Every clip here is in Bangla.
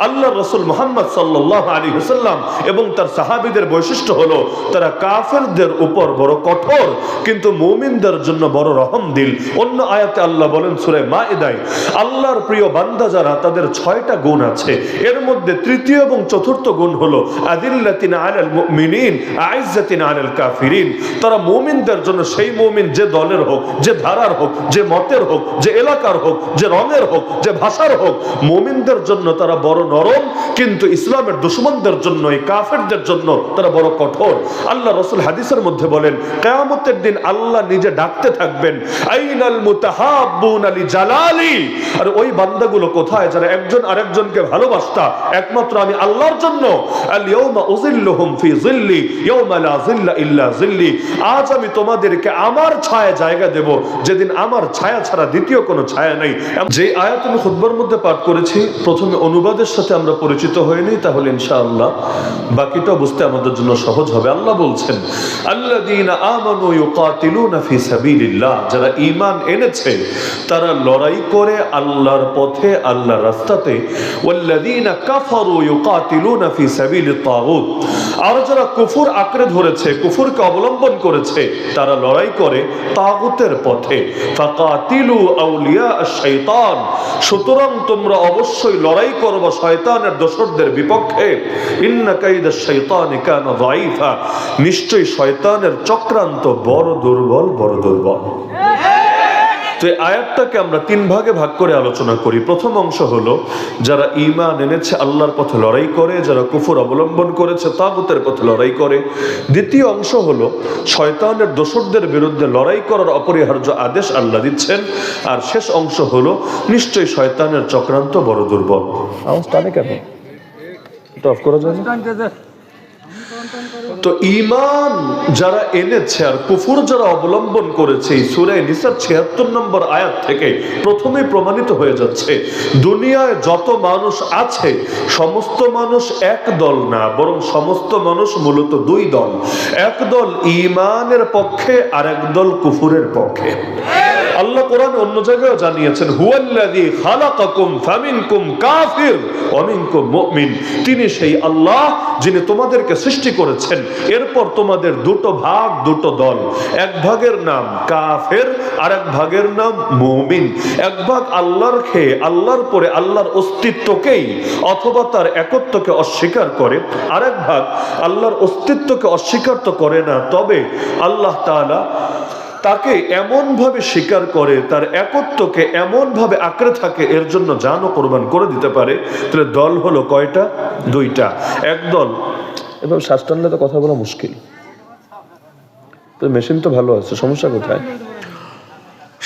আল্লাহ রাসূল মুহাম্মদ সাল্লাল্লাহু আলাইহি ওয়াসাল্লাম এবং তার সাহাবীদের বৈশিষ্ট্য হলো তারা কাফেরদের উপর বড় কঠোর কিন্তু মুমিনদের জন্য বড় রহমদিল। অন্য আয়াতে আল্লাহ বলেন সূরা মাইদায়, আল্লাহর প্রিয় বান্দা যারা তাদের 6টা গুণ আছে, এর মধ্যে তৃতীয় এবং চতুর্থ গুণ হলো আদিল্লাতিন আলাল মুমিনিন আইজ্জাতিন আলাল কাফিরিন। তারা মুমিনদের জন্য, সেই মুমিন যে দলের হোক, যে ধারার হোক, যে মতের হোক, যে এলাকার হোক, যে রঙের হোক, যে ভাষার হোক, মুমিনদের জন্য তারা বড় নরম, কিন্তু ইসলামের দুশমনদের জন্য, এই কাফেরদের জন্য তারা বড় কঠোর। আল্লাহ রাসূল হাদিসের মধ্যে বলেন কিয়ামতের দিন আল্লাহ নিজে ডাকতে থাকবেন, আইনাল মুতাহাব্বুনা লিজালালি। আর ওই বান্দাগুলো কোথায় যারা একজন আরেকজনকে ভালোবাসতা একমাত্র আমি আল্লাহর জন্য। আল ইয়াউমা উযিল্লুহুম ফি যিল্লি ইয়াউমা লা যিল্লা ইল্লা যিল্লি। আজ আমি তোমাদেরকে আমার ছায়া জায়গা দেব যেদিন আমার ছায়া ছাড়া দ্বিতীয় কোনো ছায়া নেই। যে আয়াত আমি খুতবার মধ্যে পাঠ করেছি, প্রথমে অনুবাদের সাথে আমরা পরিচিত হইনি, তাহলে ইনশাআল্লাহ বাকিটা বুঝতে আমাদের জন্য সহজ হবে। আল্লাহ বলছেন আল্লাযীনা আমানু ইউকাতিলুনা ফি সাবিলিল্লাহ, যারা ঈমান এনেছে তারা লড়াই করে আল্লাহর পথে, আল্লাহর রাস্তাতে। ওয়াল্লাযীনা কাফারু ইউকাতিলুনা ফি সাবিলিত তাগুত, আর যারা কুফর আঁকড়ে ধরেছে, কুফরকে অবলম্বন করেছে, তারা লড়াই করে তাগুতের পথে। ফাকাতিলু আউলিয়া আশ-শাইতান, সুতরাং তোমরা অবশ্যই লড়াই করবে শয়তানের দোসরদের বিপক্ষে। ইন্না কাইদাশ শাইতানি কানা যায়ীফা, নিশ্চয়ই শয়তানের চক্রান্ত বড় দুর্বল, বড় দুর্বল। তো এই আয়াতটাকে আমরা 3 ভাগে ভাগ করে আলোচনা করি। প্রথম অংশ হলো যারা ঈমান এনেছে আল্লাহর পথে লড়াই করে, যারা কুফর অবলম্বন করেছে তাগুতের পথে লড়াই করে। দ্বিতীয় অংশ হলো শয়তানের দোসরদের বিরুদ্ধে লড়াই করার অপরিহার্য আদেশ আল্লাহ দিচ্ছেন। আর শেষ অংশ হলো নিশ্চয়ই শয়তানের চক্রান্ত বড় দুর্বল। আওয়াজ টানে কেন? এটা অফ করা যায় না? তো ঈমান যারা এনেছে আর কুফর যারা অবলম্বন করেছে, সূরা নিসার ৭৬ নম্বর আয়াত থেকে প্রথমেই প্রমাণিত হয়ে যাচ্ছে দুনিয়ায় যত মানুষ আছে সমস্ত মানুষ এক দল না, বরং সমস্ত মানুষ মূলত 2 দল। এক দল ঈমানের পক্ষে আর এক দল কুফরের পক্ষে। আল্লাহ কোরআনে অন্য জায়গায় জানিয়েছেন হুয়াল্লাযী খালাকাকুম ফামিনকুম কাফির ওয়া মিনকুম মুমিন, তিনি সেই আল্লাহ যিনি তোমাদেরকে সৃষ্টি করেছেন, এরপর তোমাদের 2 ভাগ, 2 দল। এক ভাগের নাম কাফের আর এক ভাগের নাম মুমিন। এক ভাগ আল্লাহর খেয়ে আল্লাহর পরে আল্লাহর অস্তিত্বকেই অথবা তার একত্বকে অস্বীকার করে, আর এক ভাগ আল্লাহর অস্তিত্বকে অস্বীকার তো করে না, তবে আল্লাহ তাআলা তাকে এমন ভাবে স্বীকার করে, তার একত্বকে এমন ভাবে আঁকড়ে থাকে, এর জন্য জানও কোরবান করে দিতে পারে। তাহলে দল হলো কয়টা? 2টা। এক দল, এবং শ্বাস টানলে তো কথা বলা মুশকিল, তো মেশিন তো ভালো আছে, সমস্যা কোথায়?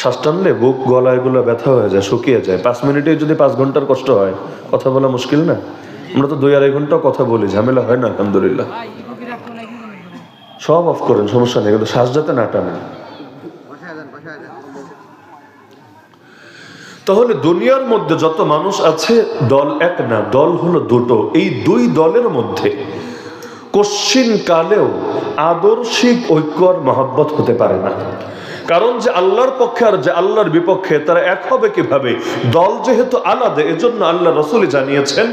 শ্বাস টানলে বুক, গলা এগুলো ব্যথা হয়ে যায়, শুকিয়ে যায়। 5 মিনিটে যদি 5 ঘন্টার কষ্ট হয়, কথা বলা মুশকিল না? আমরা তো 2-2.5 ঘন্টা কথা বলি, ঝামেলা হয় না আলহামদুলিল্লাহ। সব অফ করেন, সমস্যা নেই, কিন্তু শ্বাস যাতে না টানে। তাহলে দুনিয়ার মধ্যে যত মানুষ আছে দল এক না, দল হলো 2টো। এই 2 দলের মধ্যে কশ্চিন কালেও আদর্শিক ঐক্য আর মহব্বত হতে পারে না। কারণ যে আল্লাহর পক্ষে আর যে আল্লাহর বিপক্ষে তারা এক হবে কিভাবে? দল যেহেতু আলাদা, এজন্য আল্লাহ রাসূল জানিয়েছেন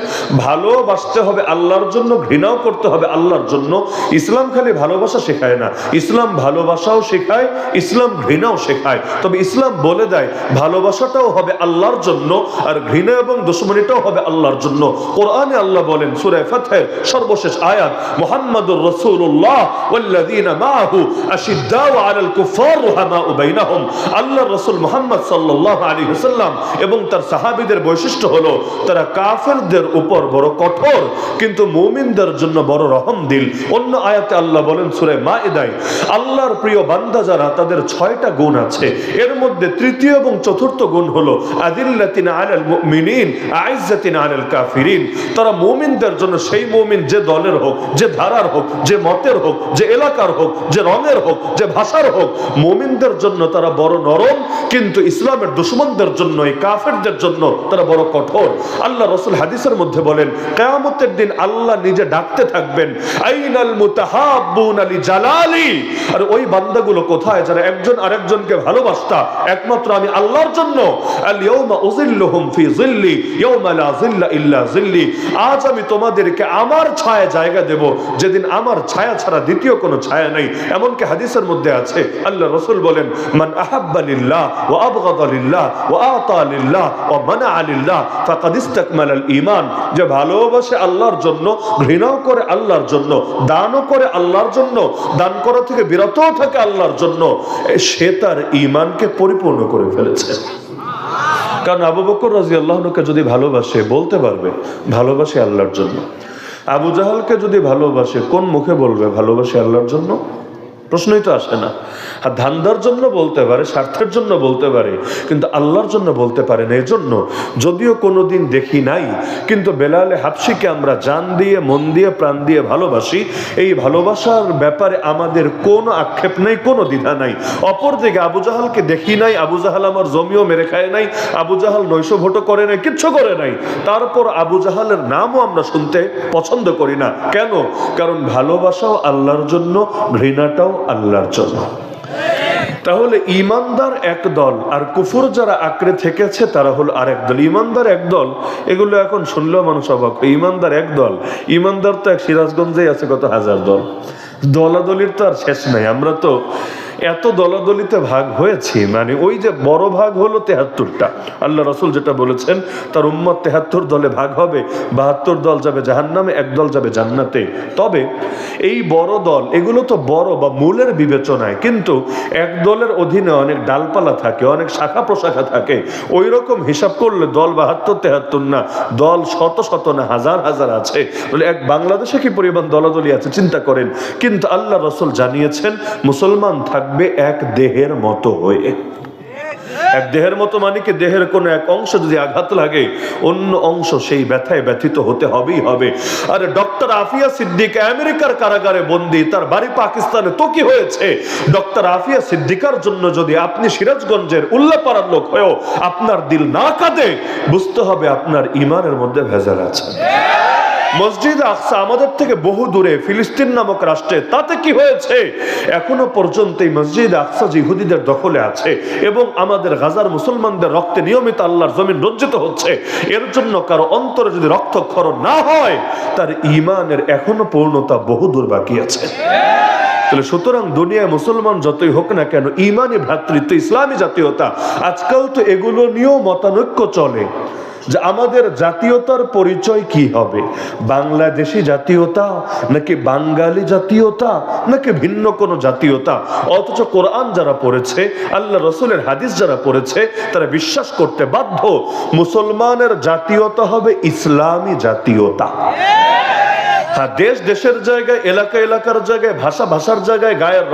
ভালোবাসতে হবে আল্লাহর জন্য, ঘৃণাও করতে হবে আল্লাহর জন্য। ইসলাম খালি ভালোবাসা শেখায় না, ইসলাম ভালোবাসাও শেখায়, ইসলাম ঘৃণাও শেখায়। তবে ইসলাম বলে দেয় ভালোবাসাটাও হবে আল্লাহর জন্য আর ঘৃণা এবং দুশমনিটাও হবে আল্লাহর জন্য। কোরআনে আল্লাহ বলেন সূরা ফাতহের সর্বশেষ আয়াত, মুহাম্মাদুর রাসূলুল্লাহ ওয়াল্লাযীনা মাআহু আশিদ্দাউ আলাল কুফার রুহামা বাইনাহুম। আল্লাহর রাসূল মুহাম্মদ সাল্লাল্লাহু আলাইহি ওয়াসাল্লাম এবং তার সাহাবীদের বৈশিষ্ট্য হলো তারা কাফেরদের উপর বড় কঠোর কিন্তু মুমিনদের জন্য বড় রহমদিল। অন্য আয়াতে আল্লাহ বলেন সূরা মাইদায়, আল্লাহর প্রিয় বান্দা যারা তাদের 6টা গুণ আছে, এর মধ্যে তৃতীয় এবং চতুর্থ গুণ হলো আদিল্লাতিন আলাল মুমিনিন আইজ্জাতিন আলাল কাফিরিন। তারা মুমিনদের জন্য, সেই মুমিন যে দলের হোক, যে ধারার হোক, যে মতের হোক, যে এলাকার হোক, যে রঙের হোক, যে ভাষার হোক, মুমিনদের জন্য তারা বড় নরম, কিন্তু ইসলামের দুশমনদের জন্য, এই কাফেরদের জন্য তারা বড় কঠোর। আল্লাহ রাসূল হাদিসের মধ্যে বলেন, কিয়ামতের দিন আল্লাহ নিজে ডাকতে থাকবেন, আইনাল মুতাহাব্বুনা লিজালালি, আর ওই বান্দাগুলো কোথায় যারা একজন আরেকজনকে ভালোবাসতা একমাত্র আমি আল্লাহর জন্য। আল ইয়াউমা উযিল্লুহুম ফি যিল্লি ইয়াউমা লা যিল্লা ইল্লা যিল্লি, আজ আমি তোমাদেরকে আমার ছায়া জায়গা দেব যেদিন আমার ছায়া ছাড়া দ্বিতীয় কোনো ছায়া নেই। এমনকি হাদিসের মধ্যে আছে, আল্লাহ রাসূল বলেন, মান আহাব্বা লিল্লাহ ওয়া আবগাদা লিল্লাহ ওয়া আতা লিল্লাহ ওয়া মানাআ লিল্লাহ ফাকাদ ইসতাকমালাল ঈমান, যে ভালোবাসে আল্লাহর জন্য, ঘৃণাও করে আল্লাহর জন্য, দানও করে আল্লাহর জন্য, দান করা থেকে বিরতও থাকে আল্লাহর জন্য, সে তার ঈমানকে পরিপূর্ণ করে ফেলেছে। কারণ আবু বকর রাদিয়াল্লাহু আনহুকে যদি ভালোবাসে, বলতে পারবে ভালোবাসে আল্লাহর জন্য। আবু জাহালকে যদি ভালোবাসে, কোন মুখে বলবে ভালোবাসে আল্লাহর জন্য? প্রশ্নই তো আসে না। আর ধান্দার জন্য বলতে পারে, স্বার্থের জন্য বলতে পারে, কিন্তু আল্লাহর জন্য বলতে পারে না। এজন্য যদিও কোনোদিন দেখি নাই, কিন্তু বেলালে হাবশিকে আমরা জান দিয়ে, মন দিয়ে, প্রাণ দিয়ে ভালোবাসি। এই ভালোবাসার ব্যাপারে আমাদের কোনো আক্ষেপ নেই, কোনো দ্বিধা নাই। অপরদিকে আবু জাহালকে দেখি নাই, আবু জাহাল আমার জমিও মেরে খায় নাই, আবু জাহাল নৈশ ভোটও করে নাই, কিচ্ছু করে নাই, তারপর আবু জাহালের নামও আমরা শুনতে পছন্দ করি না। কেন? কারণ ভালোবাসাও আল্লাহর জন্য, ঘৃণাটাও আল্লাহর জন্য। তাহলে ইমানদার এক দল, আর কুফর যারা আঁকড়ে থেকেছে তারা হলো আরেক দল। ইমানদার এক দল, এগুলো এখন শুনলেও মানুষ অবাক। ইমানদার এক দল, ইমানদার তো এক সিরাজগঞ্জেই আছে কত হাজার দল। দলাদলির তো আর শেষ নাই। আমরা তো এত দলাদলিতে ভাগ হয়েছি, মানে ওই যে বড় ভাগ হলো ৭৩টা। আল্লাহ রাসূল যেটা বলেছেন, তার উম্মত ৭৩ দলে ভাগ হবে, ৭২ দল যাবে জাহান্নামে, এক দল যাবে জান্নাতে। তবে এই বড় দল, এগুলো তো বড় বা মূলের বিবেচনায়, কিন্তু এক দলের অধীনে অনেক ডালপালা থাকে, অনেক শাখা প্রশাখা থাকে। ওই রকম হিসাব করলে দল ৭২ ৭৩ না, দল শত শত না, হাজার হাজার আছে। বলে এক বাংলাদেশে কি পরিমাণ দলাদলি আছে চিন্তা করেন। কিন্তু আল্লাহ রাসূল জানিয়েছেন, মুসলমান থাকবে এক দেহের মতো হয়ে। এক দেহের মতো মানে কি, দেহের কোনো এক অংশ যদি আঘাত লাগে, অন্য অংশ সেই ব্যথায় ব্যথিত হতে হবেই হবে। আরে ডক্টর আফিয়া সিদ্দিক আমেরিকার কারাগারে বন্দী, তার বাড়ি পাকিস্তানে, তো কি হয়েছে? ডক্টর আফিয়া সিদ্দিকার জন্য যদি আপনি সিরাজগঞ্জের উল্লাপাড়ার লোক হয়েও আপনার দিল না কাঁদে, বুঝতে হবে আপনার ঈমানের মধ্যে ভেজাল আছে। মসজিদ আকসা আমাদের থেকে বহু দূরে, ফিলিস্তিন নামক রাষ্ট্রে, তাতে কি হয়েছে? এখনো পর্যন্ত এই মসজিদ আকসা ইহুদিদের দখলে আছে, এবং আমাদের গাজার মুসলমানদের রক্তে নিয়মিত আল্লাহর জমিন রঞ্জিত হচ্ছে। এর জন্য কারো অন্তরে যদি রক্তক্ষরণ না হয়, তার ঈমানের এখনো পূর্ণতা বহু দূর বাকি আছে। তাহলে সুতরাং দুনিয়ায় মুসলমান যতই হোক না কেন, ঈমানি ভ্রাতৃত্ব, ইসলামী জাতীয়তা, আজকাল তো এগুলো নিয়েও মতানৈক্য চলে যে আমাদের জাতীয়তার পরিচয় কি হবে, বাংলাদেশি জাতীয়তা নাকি বাঙালি জাতীয়তা নাকি ভিন্ন কোনো জাতীয়তা। অথচ কোরআন যারা পড়েছে, আল্লাহ রাসূলের হাদিস যারা পড়েছে, তারা বিশ্বাস করতে বাধ্য মুসলমানের জাতীয়তা হবে ইসলামী জাতীয়তা। হ্যাঁ, দেশ দেশের জায়গায়, এলাকা এলাকার জায়গায়, ভাষা ভাষার জায়গায়, গায়ের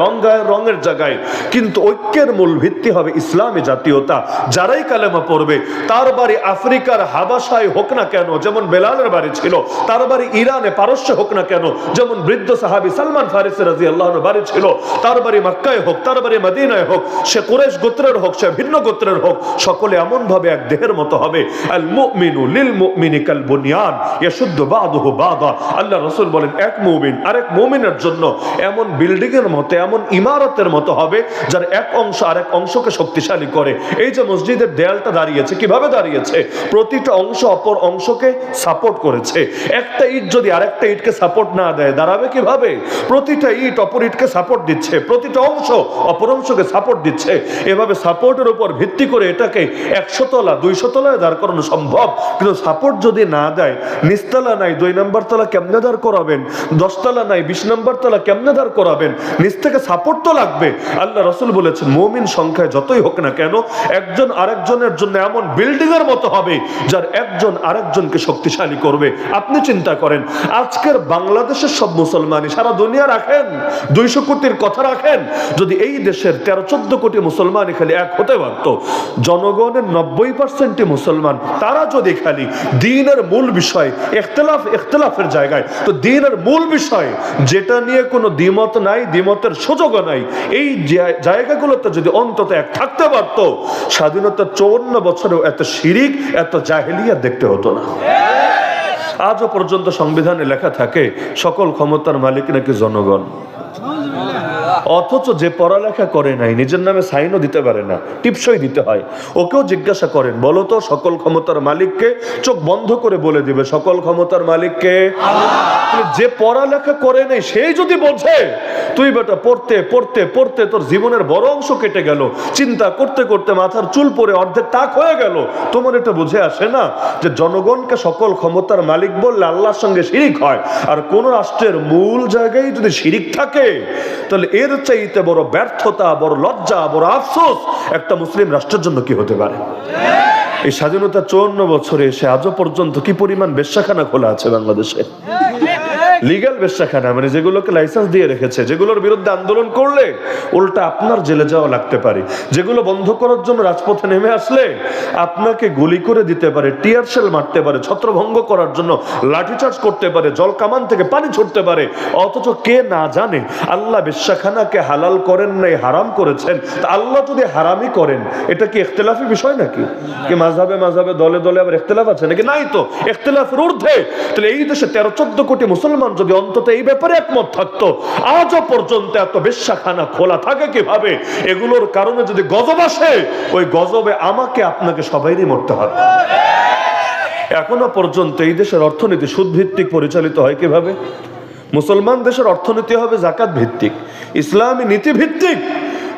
রঙের জায়গায়, কিন্তু ঐক্যের মূল ভিত্তি হবে ইসলামী জাতীয়তা। যারাই কালেমা পড়বে, তার বাড়ি আফ্রিকার হাবাসায় হোক না কেন, যেমন বেলালের বাড়ি ছিল, তার বাড়ি ইরানে পারস্যে হোক না কেন, যেমন বৃদ্ধ সাহাবী সালমান ফারিসি রাদিয়াল্লাহু আনহু বাড়ি ছিল, তার বাড়ি মক্কায় হোক, তার বাড়ি মদিনায় হোক, সে কুরাইশ গোত্রের হোক, সে ভিন্ন গোত্রের হোক, সকলে এমন ভাবে এক দেহের মতো হবে। আল মুমিনু লিল মুমিনি কাল বুনিয়ান ইয়াশুদ্দু বাদুহু বাদা। আল্লাহ রাসূল বলেন, এক মুমিন আরেক মুমিনের জন্য এমন বিল্ডিং এর মতো, এমন ইমারতের মতো হবে, যার এক অংশ আরেক অংশকে শক্তিশালী করে। এই যে মসজিদের দেয়ালটা দাঁড়িয়েছে, কিভাবে দাঁড়িয়েছে? প্রতিটা অংশ অপর অংশকে সাপোর্ট করেছে। একটা ইট যদি আরেকটা ইটকে সাপোর্ট না দেয়, দাঁড়াবে কিভাবে? প্রতিটা ইট অপর ইটকে সাপোর্ট দিচ্ছে, প্রতিটা অংশ অপর অংশকে সাপোর্ট দিচ্ছে। এভাবে সাপোর্টের উপর ভিত্তি করে এটাকে 100 তলা 200 তলায় দাঁড় করানো সম্ভব। কিন্তু সাপোর্ট যদি না দেয়, নিচতলা নাই 2 নম্বর তলা কেমনে দাঁড় করাবেন? 10 তলা নাই 20 নম্বর তলা কেমনে দাঁড় করাবেন? নিচ থেকে সাপোর্ট তো লাগবে। আল্লাহ রাসূল বলেছেন, মুমিন সংখ্যায় যতই হোক না কেন, একজন আরেকজনের জন্য এমন বিল্ডিং এর মতো হবে, যার একজন আরেকজনকে শক্তিশালী করবে। আপনি চিন্তা করেন, আজকের বাংলাদেশের সব মুসলমানই, সারা দুনিয়া রাখেন 200 কোটির কথা রাখেন, যদি এই দেশের 13-14 কোটি মুসলমানই খালি এক হতে পারত, জনগণের 90% মুসলমান, তারা যদি খালি দ্বীনের মূল বিষয় ইখতিলাফের জায়গায় তো দ্বীনের মূল বিষয় যেটা নিয়ে কোনো দ্বিমত নাই, দ্বিমতের সুযোগও নাই, এই জায়গাগুলোতে যদি অন্তত এক থাকতে পারত, স্বাধীনতার 54 বছরেও এত শিরিক, এত জাহেলিয়া দেখতে হতো না। আজও পর্যন্ত সংবিধানে লেখা থাকে সকল ক্ষমতার মালিক নাকি জনগণ, অথচ যে পড়ালেখা করে নাই, নিজের নামে সাইনও দিতে পারে না, টিপসই দিতে হয়, ওকেও জিজ্ঞাসা করেন বলো তো সকল ক্ষমতার মালিককে, চোখ বন্ধ করে বলে দিবে সকল ক্ষমতার মালিককে। যে পড়ালেখা করে নাই সেই যদি বোঝে, তুই বেটা পড়তে পড়তে পড়তে তোর জীবনের বড় অংশ কেটে গেল, চিন্তা করতে করতে মাথার চুল পরে অর্ধেক টাক হয়ে গেল, তোমার এটা বুঝে আসে না যে জনগণকে সকল ক্ষমতার মালিক বললে আল্লাহর সঙ্গে শিরিক হয়। আর কোন রাষ্ট্রের মূল জায়গায় যদি শিরিক থাকে, তাহলে এর চাইতে বড় ব্যর্থতা, বড় লজ্জা, বড় আফসোস একটা মুসলিম রাষ্ট্রের জন্য কি হতে পারে? এই স্বাধীনতা 54 বছরে এসে আজও পর্যন্ত কি পরিমাণ বেশ্যাখানা খোলা আছে বাংলাদেশে, লিগ্যাল বেশ্যাখানা, মানে যেগুলোকে লাইসেন্স দিয়ে রেখেছে, যেগুলোর বিরুদ্ধে আন্দোলন করলে উল্টা আপনার জেলে যাওয়া লাগতে পারে, যেগুলো বন্ধ করার জন্য রাজপথে নেমে আসলে আপনাকে গুলি করে দিতে পারে, টিয়ার শেল মারতে পারে, ছত্রভঙ্গ করার জন্য লাঠিচার্জ করতে পারে, জল কামান থেকে পানি ছুটতে পারে। অথচ কে না জানে আল্লাহ বেশ্যাখানাকে হালাল করেন নাই, হারাম করেছেন। তা আল্লাহ যদি হারামই করেন, এটা কি ইখতিলাফি বিষয় নাকি? কি মাযহাবে মাযহাবে দলে দলে আবার ইখতিলাফ আছে নাকি? নাই তো, ইখতিলাফের ঊর্ধ্বে। তাহলে এই দেশে 13-14 কোটি মুসলমান যদি অন্তত এই ব্যাপারে একমত থাকতো, আজও পর্যন্ত এত বেশ্যাখানা খোলা থাকে কিভাবে? এগুলোর কারণে যদি গজব আসে, ওই গজবে আমাকে আপনাকে সবাইরই মরতে হবে। এখনো পর্যন্ত এই দেশের অর্থনীতি সুদ ভিত্তিক পরিচালিত হয় কিভাবে? মুসলমান দেশের অর্থনীতি হবে যাকাত ভিত্তিক, ইসলামী নীতি ভিত্তিক।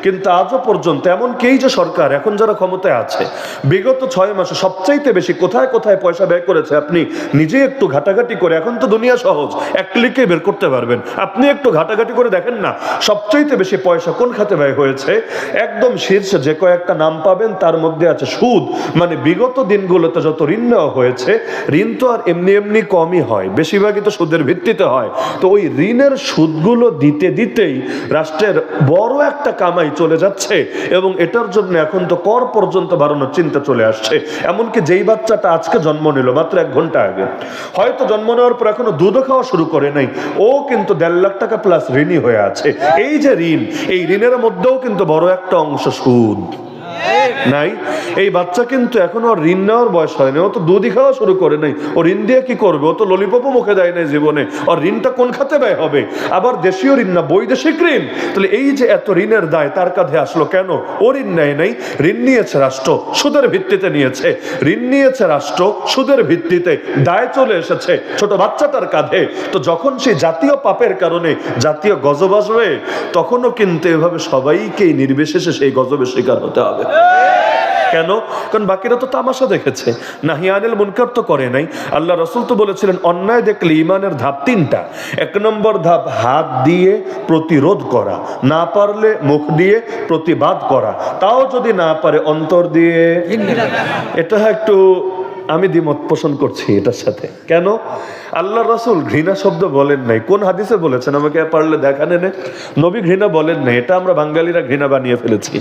কিন্তু আজও পর্যন্ত এমনকি এই যে সরকার এখন যারা ক্ষমতায় আছে, বিগত 6 মাসে সবচাইতে বেশি কোথায় কোথায় পয়সা ব্যয় করেছে আপনি নিজেই একটু ঘাটাঘাটি করে, এখন তো দুনিয়া সহজ, এক ক্লিকে বের করতে পারবেন, আপনি একটু ঘাটাঘাটি করে দেখেন না সবচাইতে বেশি পয়সা কোন খাতে ব্যয় হয়েছে। একদম শীর্ষে যে কয়েকটা নাম পাবেন তার মধ্যে আছে সুদ। মানে বিগত দিনগুলোতে যত ঋণ নেওয়া হয়েছে, ঋণ তো আর এমনি এমনি কমই হয়, বেশিরভাগই তো সুদের ভিত্তিতে হয়। তো ওই ঋণের সুদগুলো দিতে দিতেই রাষ্ট্রের বড় একটা কামাই চলে যাচ্ছে, এবং এটার জন্য এখন তো কর পর্যন্ত বাড়ানোর চিন্তা চলে আসছে। এমনকি যেই বাচ্চাটা আজকে জন্ম নিল মাত্র 1 ঘন্টা আগে, হয়তো জন্ম নেওয়ার পর এখনো দুধও খাওয়া শুরু করে নাই, ও কিন্তু 1.5 লাখ টাকা প্লাস ঋণী হয়ে আছে। এই যে ঋণ, এই ঋণের মধ্যেও কিন্তু বড় একটা অংশ সুদ নাই। এই বাচ্চা কিন্তু এখনো ঋণ নেওয়ার বয়স হয়নি, ও তো দুধই খাওয়া শুরু করে নাই, ও ঋণ দিয়ে কি করবে? ও তো ললিপপও মুখে দেয় নাই জীবনে, আর ঋণটা কোন খাতে ব্যয় হবে? আবার দেশীয় ঋণ না, বৈদেশিক ঋণ। তাহলে এই যে এত ঋণের দায় তার কাঁধে আসলো কেন? ও ঋণ নেয় নাই, ঋণ নিয়েছে রাষ্ট্র, সুদের ভিত্তিতে নিয়েছে, ঋণ নিয়েছে রাষ্ট্র, সুদের ভিত্তিতে দায় চলে এসেছে ছোট বাচ্চাটার কাঁধে। তো যখন সেই জাতীয় পাপের কারণে জাতীয় গজব আসবে, তখনও কিন্তু এভাবে সবাইকেই নির্বিশেষে সেই গজবের শিকার হতে হবে। কেন? কারণ বাকিরা তো তামাশা দেখেছে, নাহি আনিল মুনকার তো করে নাই। আল্লাহ রাসূল তো বলেছিলেন অন্যায় দেখলে ঈমানের ধাপ 3টা। 1 নম্বর ধাপ হাত দিয়ে প্রতিরোধ করা, না পারলে মুখ দিয়ে প্রতিবাদ করা, তাও যদি না পারে অন্তর দিয়ে। এটা একটু আমি দ্বিমত পোষণ করছি এটার সাথে। কেন? আল্লাহ রাসূল ঘৃণা শব্দ বলেন নাই। কোন হাদিসে বলেছেন আমাকে পারলে দেখান এনে? নবী ঘৃণা বলেন নাই, এটা আমরা বাঙালিরা ঘৃণা বানিয়ে ফেলেছি।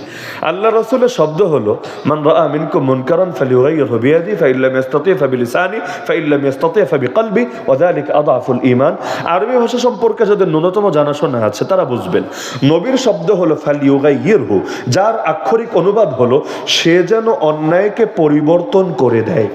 আল্লাহ রাসূলের শব্দ হলো মান রাআ মিনকুম মুনকারান ফালিয়ুগাইয়িরহু বিয়াদিহি ফাইন লাম ইসতাতি ফাবিলিসানি ফাইন লাম ইসতাতি ফাবিকলবি ওয়া যালিকা আযআফুল ঈমান। আরবি ভাষা সম্পর্কে যাদের ন্যূনতম জানাশোনা আছে তারা বুঝবেন। নবীর শব্দ হলো ফালিয়ুগাইয়িরহু, যার আক্ষরিক অনুবাদ হলো সে যেন অন্যায়কে পরিবর্তন করে দেয়।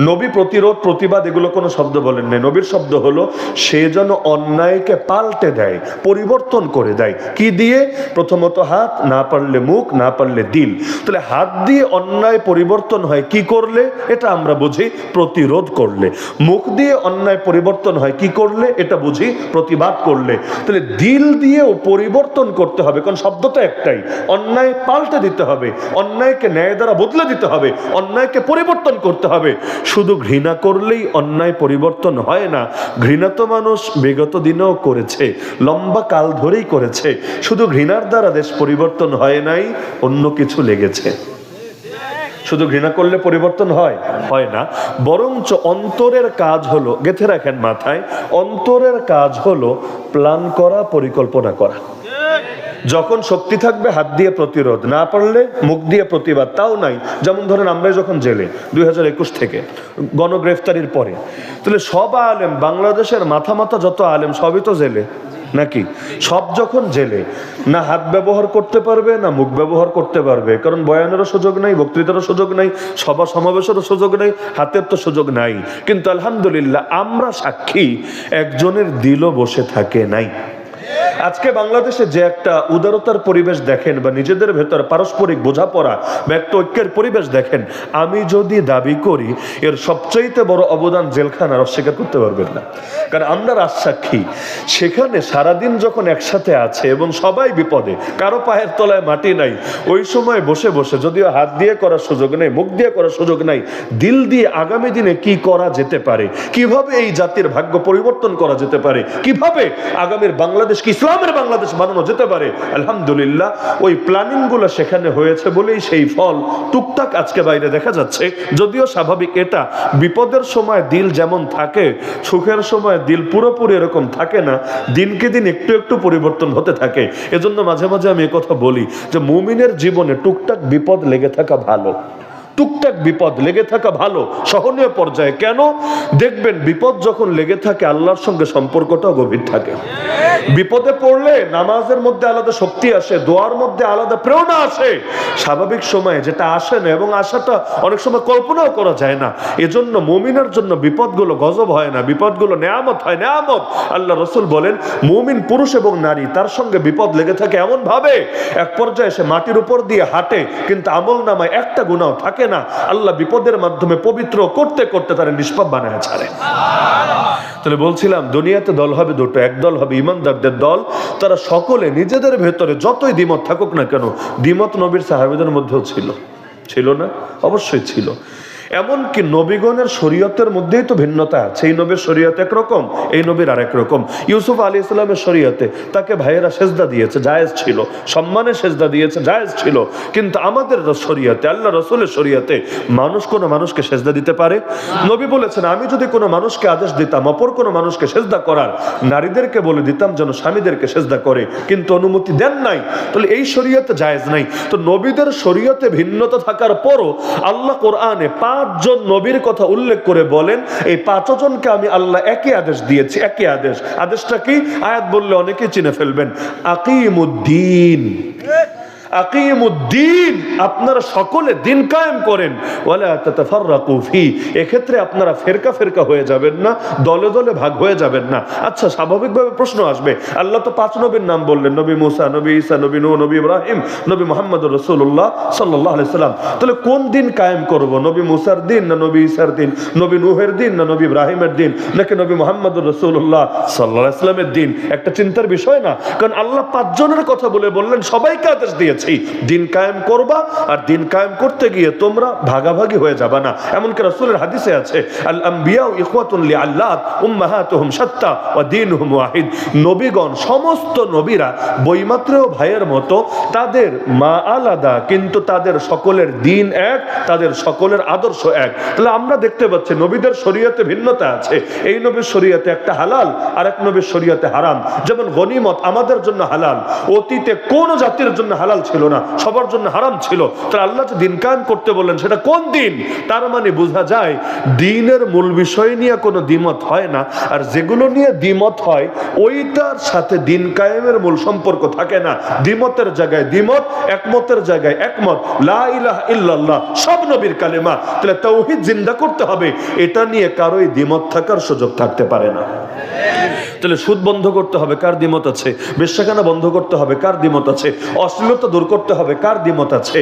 নবী প্রতিরোধ প্রতিবাদ এগুলো কোনো শব্দ বলেন নাই। নবীর শব্দ হলো সে যেন অন্যায়কে পাল্টে দেয়, পরিবর্তন করে দেয়। কি দিয়ে? প্রথমত হাত, না পারলে মুখ, না পারলে দিল। তাহলে হাত দিয়ে অন্যায় পরিবর্তন হয় কি করলে? এটা আমরা বুঝি প্রতিরোধ করলে। মুখ দিয়ে অন্যায় পরিবর্তন হয় কি করলে? এটা বুঝি প্রতিবাদ করলে। তাহলে দিল দিয়েও পরিবর্তন করতে হবে, কারণ শব্দ তো একটাই। অন্যায় পাল্টে দিতে হবে, অন্যায়কে ন্যায় দ্বারা বদলে দিতে হবে, অন্যায়কে পরিবর্তন করতে হবে। শুধু ঘৃণা করলেই অন্যায় পরিবর্তন হয় না। ঘৃণা তো মানুষ বিগত দিনেও করেছে, লম্বা কাল ধরেই করেছে। শুধু ঘৃণার দ্বারা দেশ পরিবর্তন হয় নাই, অন্য কিছু লেগেছে। শুধু ঘৃণা করলে পরিবর্তন হয় না, বরঞ্চ অন্তরের কাজ হলো, গেঁথে রাখেন মাথায়, অন্তরের কাজ হলো প্ল্যান করা, পরিকল্পনা করা। যখন শক্তি থাকবে হাত দিয়ে প্রতিরোধ, না পারলে মুখ দিয়ে প্রতিবাদ, তাও নাই। যেমন ধরেন আমরা যখন জেলে 2021 থেকে গণগ্রেফতারির পরে, তাহলে সব আলেম, বাংলাদেশের মাথা যত আলেম সবই তো জেলে নাকি? সব যখন জেলে, না হাত ব্যবহার করতে পারবে না মুখ ব্যবহার করতে পারবে, কারণ বয়ানেরও সুযোগ নাই, বক্তৃতারও সুযোগ নাই, সভা সমাবেশেরও সুযোগ নাই, হাতের তো সুযোগ নাই। কিন্তু আলহামদুলিল্লাহ আমরা সাক্ষী, একজনের দিলও বসে থাকে নাই। আজকে বাংলাদেশে যে একটা উদারতার পরিবেশ দেখেন, বা নিজেদের ভেতর পারস্পরিক বোঝাপড়া বা একটা ঐক্যের পরিবেশ দেখেন, আমি যদি দাবি করি এর সবচাইতে বড় অবদান জেলখানার, অস্বীকার করতে পারবেন না। কারণ আমরা রাজসাক্ষী, সেখানে সারাদিন যখন একসাথে আছে এবং সবাই বিপদে, কারো পায়ের তলায় মাটি নাই, ওই সময় বসে বসে, যদিও হাত দিয়ে করার সুযোগ নেই, মুখ দিয়ে করার সুযোগ নাই, দিল দিয়ে আগামী দিনে কি করা যেতে পারে, কিভাবে এই জাতির ভাগ্য পরিবর্তন করা যেতে পারে, কিভাবে আগামীর বাংলাদেশ ইসলামের বাংলাদেশ বানানো যেতে পারে, আলহামদুলিল্লাহ ওই প্ল্যানিং গুলো সেখানে হয়েছে বলেই সেই ফল টুকটাক আজকে বাইরে দেখা যাচ্ছে। যদিও স্বাভাবিক, এটা বিপদের সময় দিল যেমন থাকে, সুখের সময় দিল পুরোপুরি এরকম থাকে না, দিনকে দিন একটু একটু পরিবর্তন হতে থাকে। এজন্য মাঝে মাঝে আমি কথা বলি যে মুমিনের জীবনে টুকটাক বিপদ লেগে থাকা ভালো, টুকটাক বিপদ লেগে থাকা ভালো, সহনীয় পর্যায়ে। কেন? দেখবেন বিপদ যখন লেগে থাকে আল্লাহর সঙ্গে সম্পর্কটাও গভীর থাকে। বিপদে পড়লে নামাজের মধ্যে আলাদা শক্তি আসে, দোয়ার মধ্যে আলাদা প্রেরণা আসে, স্বাভাবিক সময়ে যেটা আসে না, এবং আশাটা অনেক সময় কল্পনাও করা যায় না। এজন্য মুমিনের জন্য বিপদগুলো গজব হয় না, বিপদগুলো নেয়ামত হয়, নেয়ামত। আল্লাহ রসুল বলেন মুমিন পুরুষ এবং নারী, তার সঙ্গে বিপদ লেগে থাকে এমন ভাবে এক পর্যায়ে সে মাটির উপর দিয়ে হাঁটে, কিন্তু আমল নামায় একটা গুনাহ থাকে না। আল্লাহ বিপদের মাধ্যমে পবিত্র করতে করতে তারা নিষ্পাপ বানায় ছাড়ে। তাহলে বলছিলাম দুনিয়াতে দল হবে দুটো, এক দল হবে ইমানদারদের দল, তারা সকলে নিজেদের ভেতরে যতই দ্বিমত থাকুক না কেন, দ্বিমত নবীর সাহাবীদের মধ্যেও ছিল না? অবশ্যই ছিল। এমনকি নবীগণের শরীয়তের মধ্যেই তো ভিন্নতা আছে। এই নবীর শরীয়ত একরকম, এই নবীর আরেক রকম। ইউসুফ আলাইহিস সালামের শরীয়তে তাকে ভাইয়েরা সেজদা দিয়েছে, জায়েজ ছিল, সম্মানে সেজদা দিয়েছে, জায়েজ ছিল। কিন্তু আমাদের শরীয়তে, আল্লাহ রসুলের শরীয়তে, মানুষ কোনো মানুষকে সেজদা দিতে পারে? নবী বলেছেন আমি যদি কোনো মানুষকে আদেশ দিতাম অপর কোনো মানুষকে সেজদা করার, নারীদেরকে বলে দিতাম যেন স্বামীদেরকে সেজদা করে, কিন্তু অনুমতি দেন নাই। তাহলে এই শরীয়তে জায়েজ নাই। তো নবীদের শরীয়তে ভিন্নতা থাকার পরও আল্লাহ কোরআনে 5 জন নবীর কথা উল্লেখ করে বলেন এই 5 জনকে আমি আল্লাহ একই আদেশ দিয়েছি, একই আদেশ। আদেশটা কি? আয়াত বললে অনেকেই চিনে ফেলবেন, আকিমুদ্দিন। আকিমুদ্দিন, আপনারা সকলে দিন কায়েম করেন, ওয়ালা তাতাফাররাকু ফি, এক্ষেত্রে আপনারা ফেরকা ফেরকা হয়ে যাবেন না, দলে দলে ভাগ হয়ে যাবেন না। আচ্ছা, স্বাভাবিকভাবে প্রশ্ন আসবে, আল্লাহ তো 5 নবীর নাম বললেন, নবী মুসা, নবী ঈসা, নবী নূহ, নবী ইব্রাহিম, নবী মুহাম্মদুর রাসূলুল্লাহ সাল্লাল্লাহু আলাইহি সাল্লাম। তাহলে কোন দিন কায়েম করব? নবী মুসার দিন না নবী ঈসার দিন? নবী নূহের দিন না নবী ইব্রাহিমের দিন? নাকি নবী মুহাম্মদুর রাসূলুল্লাহ সাল্লাল্লাহু আলাইহি সাল্লামের দিন? একটা চিন্তার বিষয় না? কারণ আল্লাহ 5 জনের কথা বলে বললেন সবাইকে আদেশ দিয়েছে দিন কায়েম করবা, আর দিন কায়েম করতে গিয়ে তোমরা ভাগাভাগি হয়ে যাবা না। এমনকি রাসূলের হাদিসে আছে, আল আম্বিয়াউ ইখওয়াতুন লিআল্লাত উম্মাহাতুহুম শাত্তা ওয়া দীনুহুম ওয়াহিদ। নবীগণ, সমস্ত নবীরা বৈমাত্রেয় ভাইয়ের মতো, তাদের মা আলাদা কিন্তু তাদের সকলের দিন এক, তাদের সকলের আদর্শ এক। তাহলে আমরা দেখতে পাচ্ছি নবীদের শরীয়তে ভিন্নতা আছে। এই নবীর শরীয়তে একটা হালাল, আর এক নবীর শরীয়তে হারাম। যেমন গনিমত আমাদের জন্য হালাল, অতীতে কোন জাতির জন্য হালাল ছিল না, সবার জন্য হারাম ছিল। তাহলে আল্লাহ যে দিন কায়েম করতে বললেন সেটা কোন দিন? তার মানে বোঝা যায় দিনের মূল বিষয় নিয়ে কোনো দ্বিমত হয় না, আর যেগুলো নিয়ে দ্বিমত হয় ওইটার সাথে দিন কায়েমের মূল সম্পর্ক থাকে না। দ্বিমতের জায়গায় দ্বিমত, একমতের জায়গায় একমত। লা ইলাহা ইল্লাল্লাহ সব নবীর কালেমা। তাহলে তাওহীদ জিন্দা করতে হবে, এটা নিয়ে কারোই দ্বিমত থাকার সুযোগ থাকতে পারে না। তাহলে সুদ বন্ধ করতে হবে, কার দ্বিমত আছে? বেশ্যাখানা বন্ধ করতে হবে, কার দ্বিমত আছে? অশ্লীলতা দূর করতে হবে, কার দ্বিমত আছে?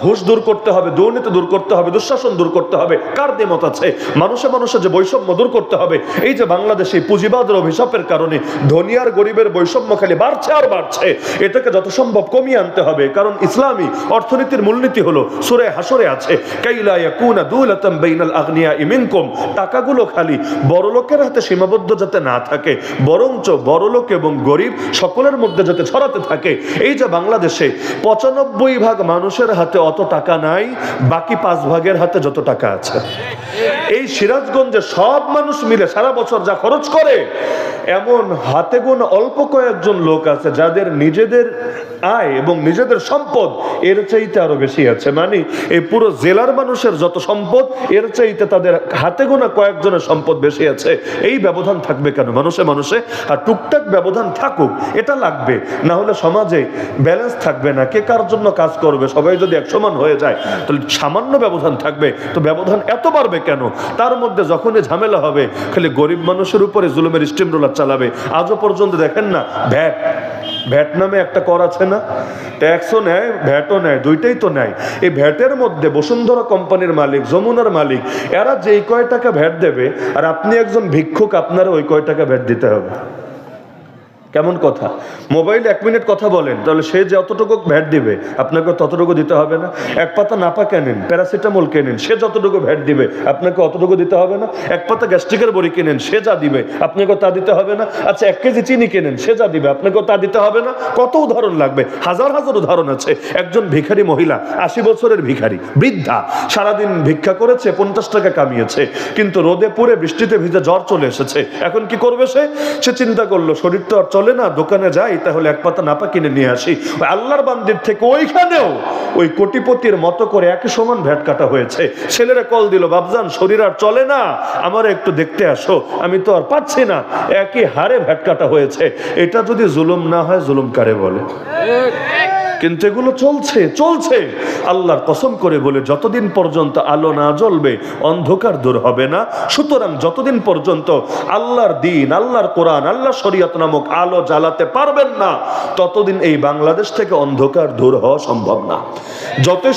ঘুষ দূর করতে হবে, দুর্নীতি দূর করতে হবে, দুঃশাসন দূর করতে হবে, কার দ্বিমত আছে? মানুষে মানুষে যে বৈষম্য দূর করতে হবে। এই যে বাংলাদেশে পুঁজিবাদের অভিশাপের কারণে ধনী আর গরিবের বৈষম্য খালি বাড়ছে আর বাড়ছে, এটাকে যত সম্ভব কমিয়ে আনতে হবে। কারণ ইসলামী অর্থনীতির মূলনীতি হলো, সূরা হাসরে আছে, কাইলা ইয়াকুনা দুলাতাম বাইনাল আগনিয়াই মিনকুম, টাকাগুলো খালি বড় লোকের হাতে সীমাবদ্ধ যাতে না থাকে, বরঞ্চ বড় লোক এবং গরিব সকলের মধ্যে যাতে ছড়াতে থাকে। এই যে বাংলাদেশে 95% মানুষের হাতে অত টাকা নাই, বাকি 5% হাতে যত টাকা আছে। এই সিরাজগঞ্জে সব মানুষ মিলে সারা বছর যা খরচ করে, এমন হাতে গোনা অল্প কয়েকজন লোক আছে যাদের নিজেদের আয় এবং নিজেদের সম্পদ এর চাইতে আরো বেশি আছে। মানে এই পুরো জেলার মানুষের যত সম্পদ এর চাইতে তাদের হাতে গোনা কয়েকজনের সম্পদ বেশি আছে। এই ব্যবধান থাকবে কেন মানুষে মানুষে? আর টুকটাক ব্যবধান থাকুক, এটা লাগবে, না হলে সমাজে ব্যালেন্স থাকবে না। কে কার জন্য কাজ করবে? সবাই যদি এক সমান হয়ে যায় তাহলে সামান্য ব্যবধান থাকবে, তো ব্যবধান এত বাড়বে কেন? তার মধ্যে যখনই ঝামেলা হবে খালি গরিব মানুষের উপরে জুলুমের স্টিম রোলার চালাবে। আজও পর্যন্ত দেখেন না, ভ্যাট নামে একটা কর আছে না, ট্যাক্সও নেয় ভ্যাটও নেয়, দুইটাই তো নেয়। এই ভ্যাটের মধ্যে বসুন্ধরা কোম্পানির মালিক, যমুনার মালিক, এরা যেই কয় টাকা ভ্যাট দেবে আর আপনি একজন ভিক্ষুক, আপনারা ওই কয় টাকা ভ্যাট দিতে হবে। কেমন কথা? মোবাইল 1 মিনিট কথা বলেন, তাহলে সে যতটুকু ভ্যাট দিবে আপনাকে ততটুকু দিতে হবে না? এক পাতা নাপা কেনেন, প্যারাসিটামল কেনেন, সে যতটুকু ভ্যাট দিবে আপনাকে অতটুকু দিতে হবে না? এক পাতা গ্যাস্ট্রিকের বড়ি কেনেন, সে যা দিবে আপনাকে তা দিতে হবে না? আচ্ছা 1 কেজি চিনি কেনেন, সে যা দিবে আপনাকে তা দিতে হবে না? কত উদাহরণ লাগবে, হাজার হাজার উদাহরণ আছে। একজন ভিখারি মহিলা, 80 বছরের ভিখারি বৃদ্ধা, সারাদিন ভিক্ষা করেছে, 50 টাকা কামিয়েছে, কিন্তু রোদে পুড়ে বৃষ্টিতে ভিজে জ্বর চলে এসেছে। এখন কি করবে? সে চিন্তা করলো শরীর তো আর চলে না, দোকানে যাই, তাহলে এক পাতা নাপা কিনে নিয়ে আসি। ওই আল্লাহর বান্দির থেকে ওইখানেও ওই কোটিপতির মতো করে একই সমান ভ্যাট কাটা হয়েছে। ছেলেরা কল দিল, বাবজান শরীর আর চলে না, আমার একটু দেখতে আসো, আমি তো আর পাচ্ছি না, একই হারে ভ্যাট কাটা হয়েছে। এটা যদি জুলুম না হয়, জুলুম কারে বলে? কিন্তু এগুলো চলছে। আল্লাহর কসম করে বলে, যতদিন পর্যন্ত আলো না জ্বলবে অন্ধকার দূর হবে না। সুতরাং যতদিন পর্যন্ত আল্লাহর দ্বীন, আল্লাহর কোরআন, আল্লাহর শরীয়ত নামক আলো জ্বালাতে পারবেন না, ততদিন এই বাংলাদেশ থেকে অন্ধকার দূর হওয়া সম্ভব না। যতই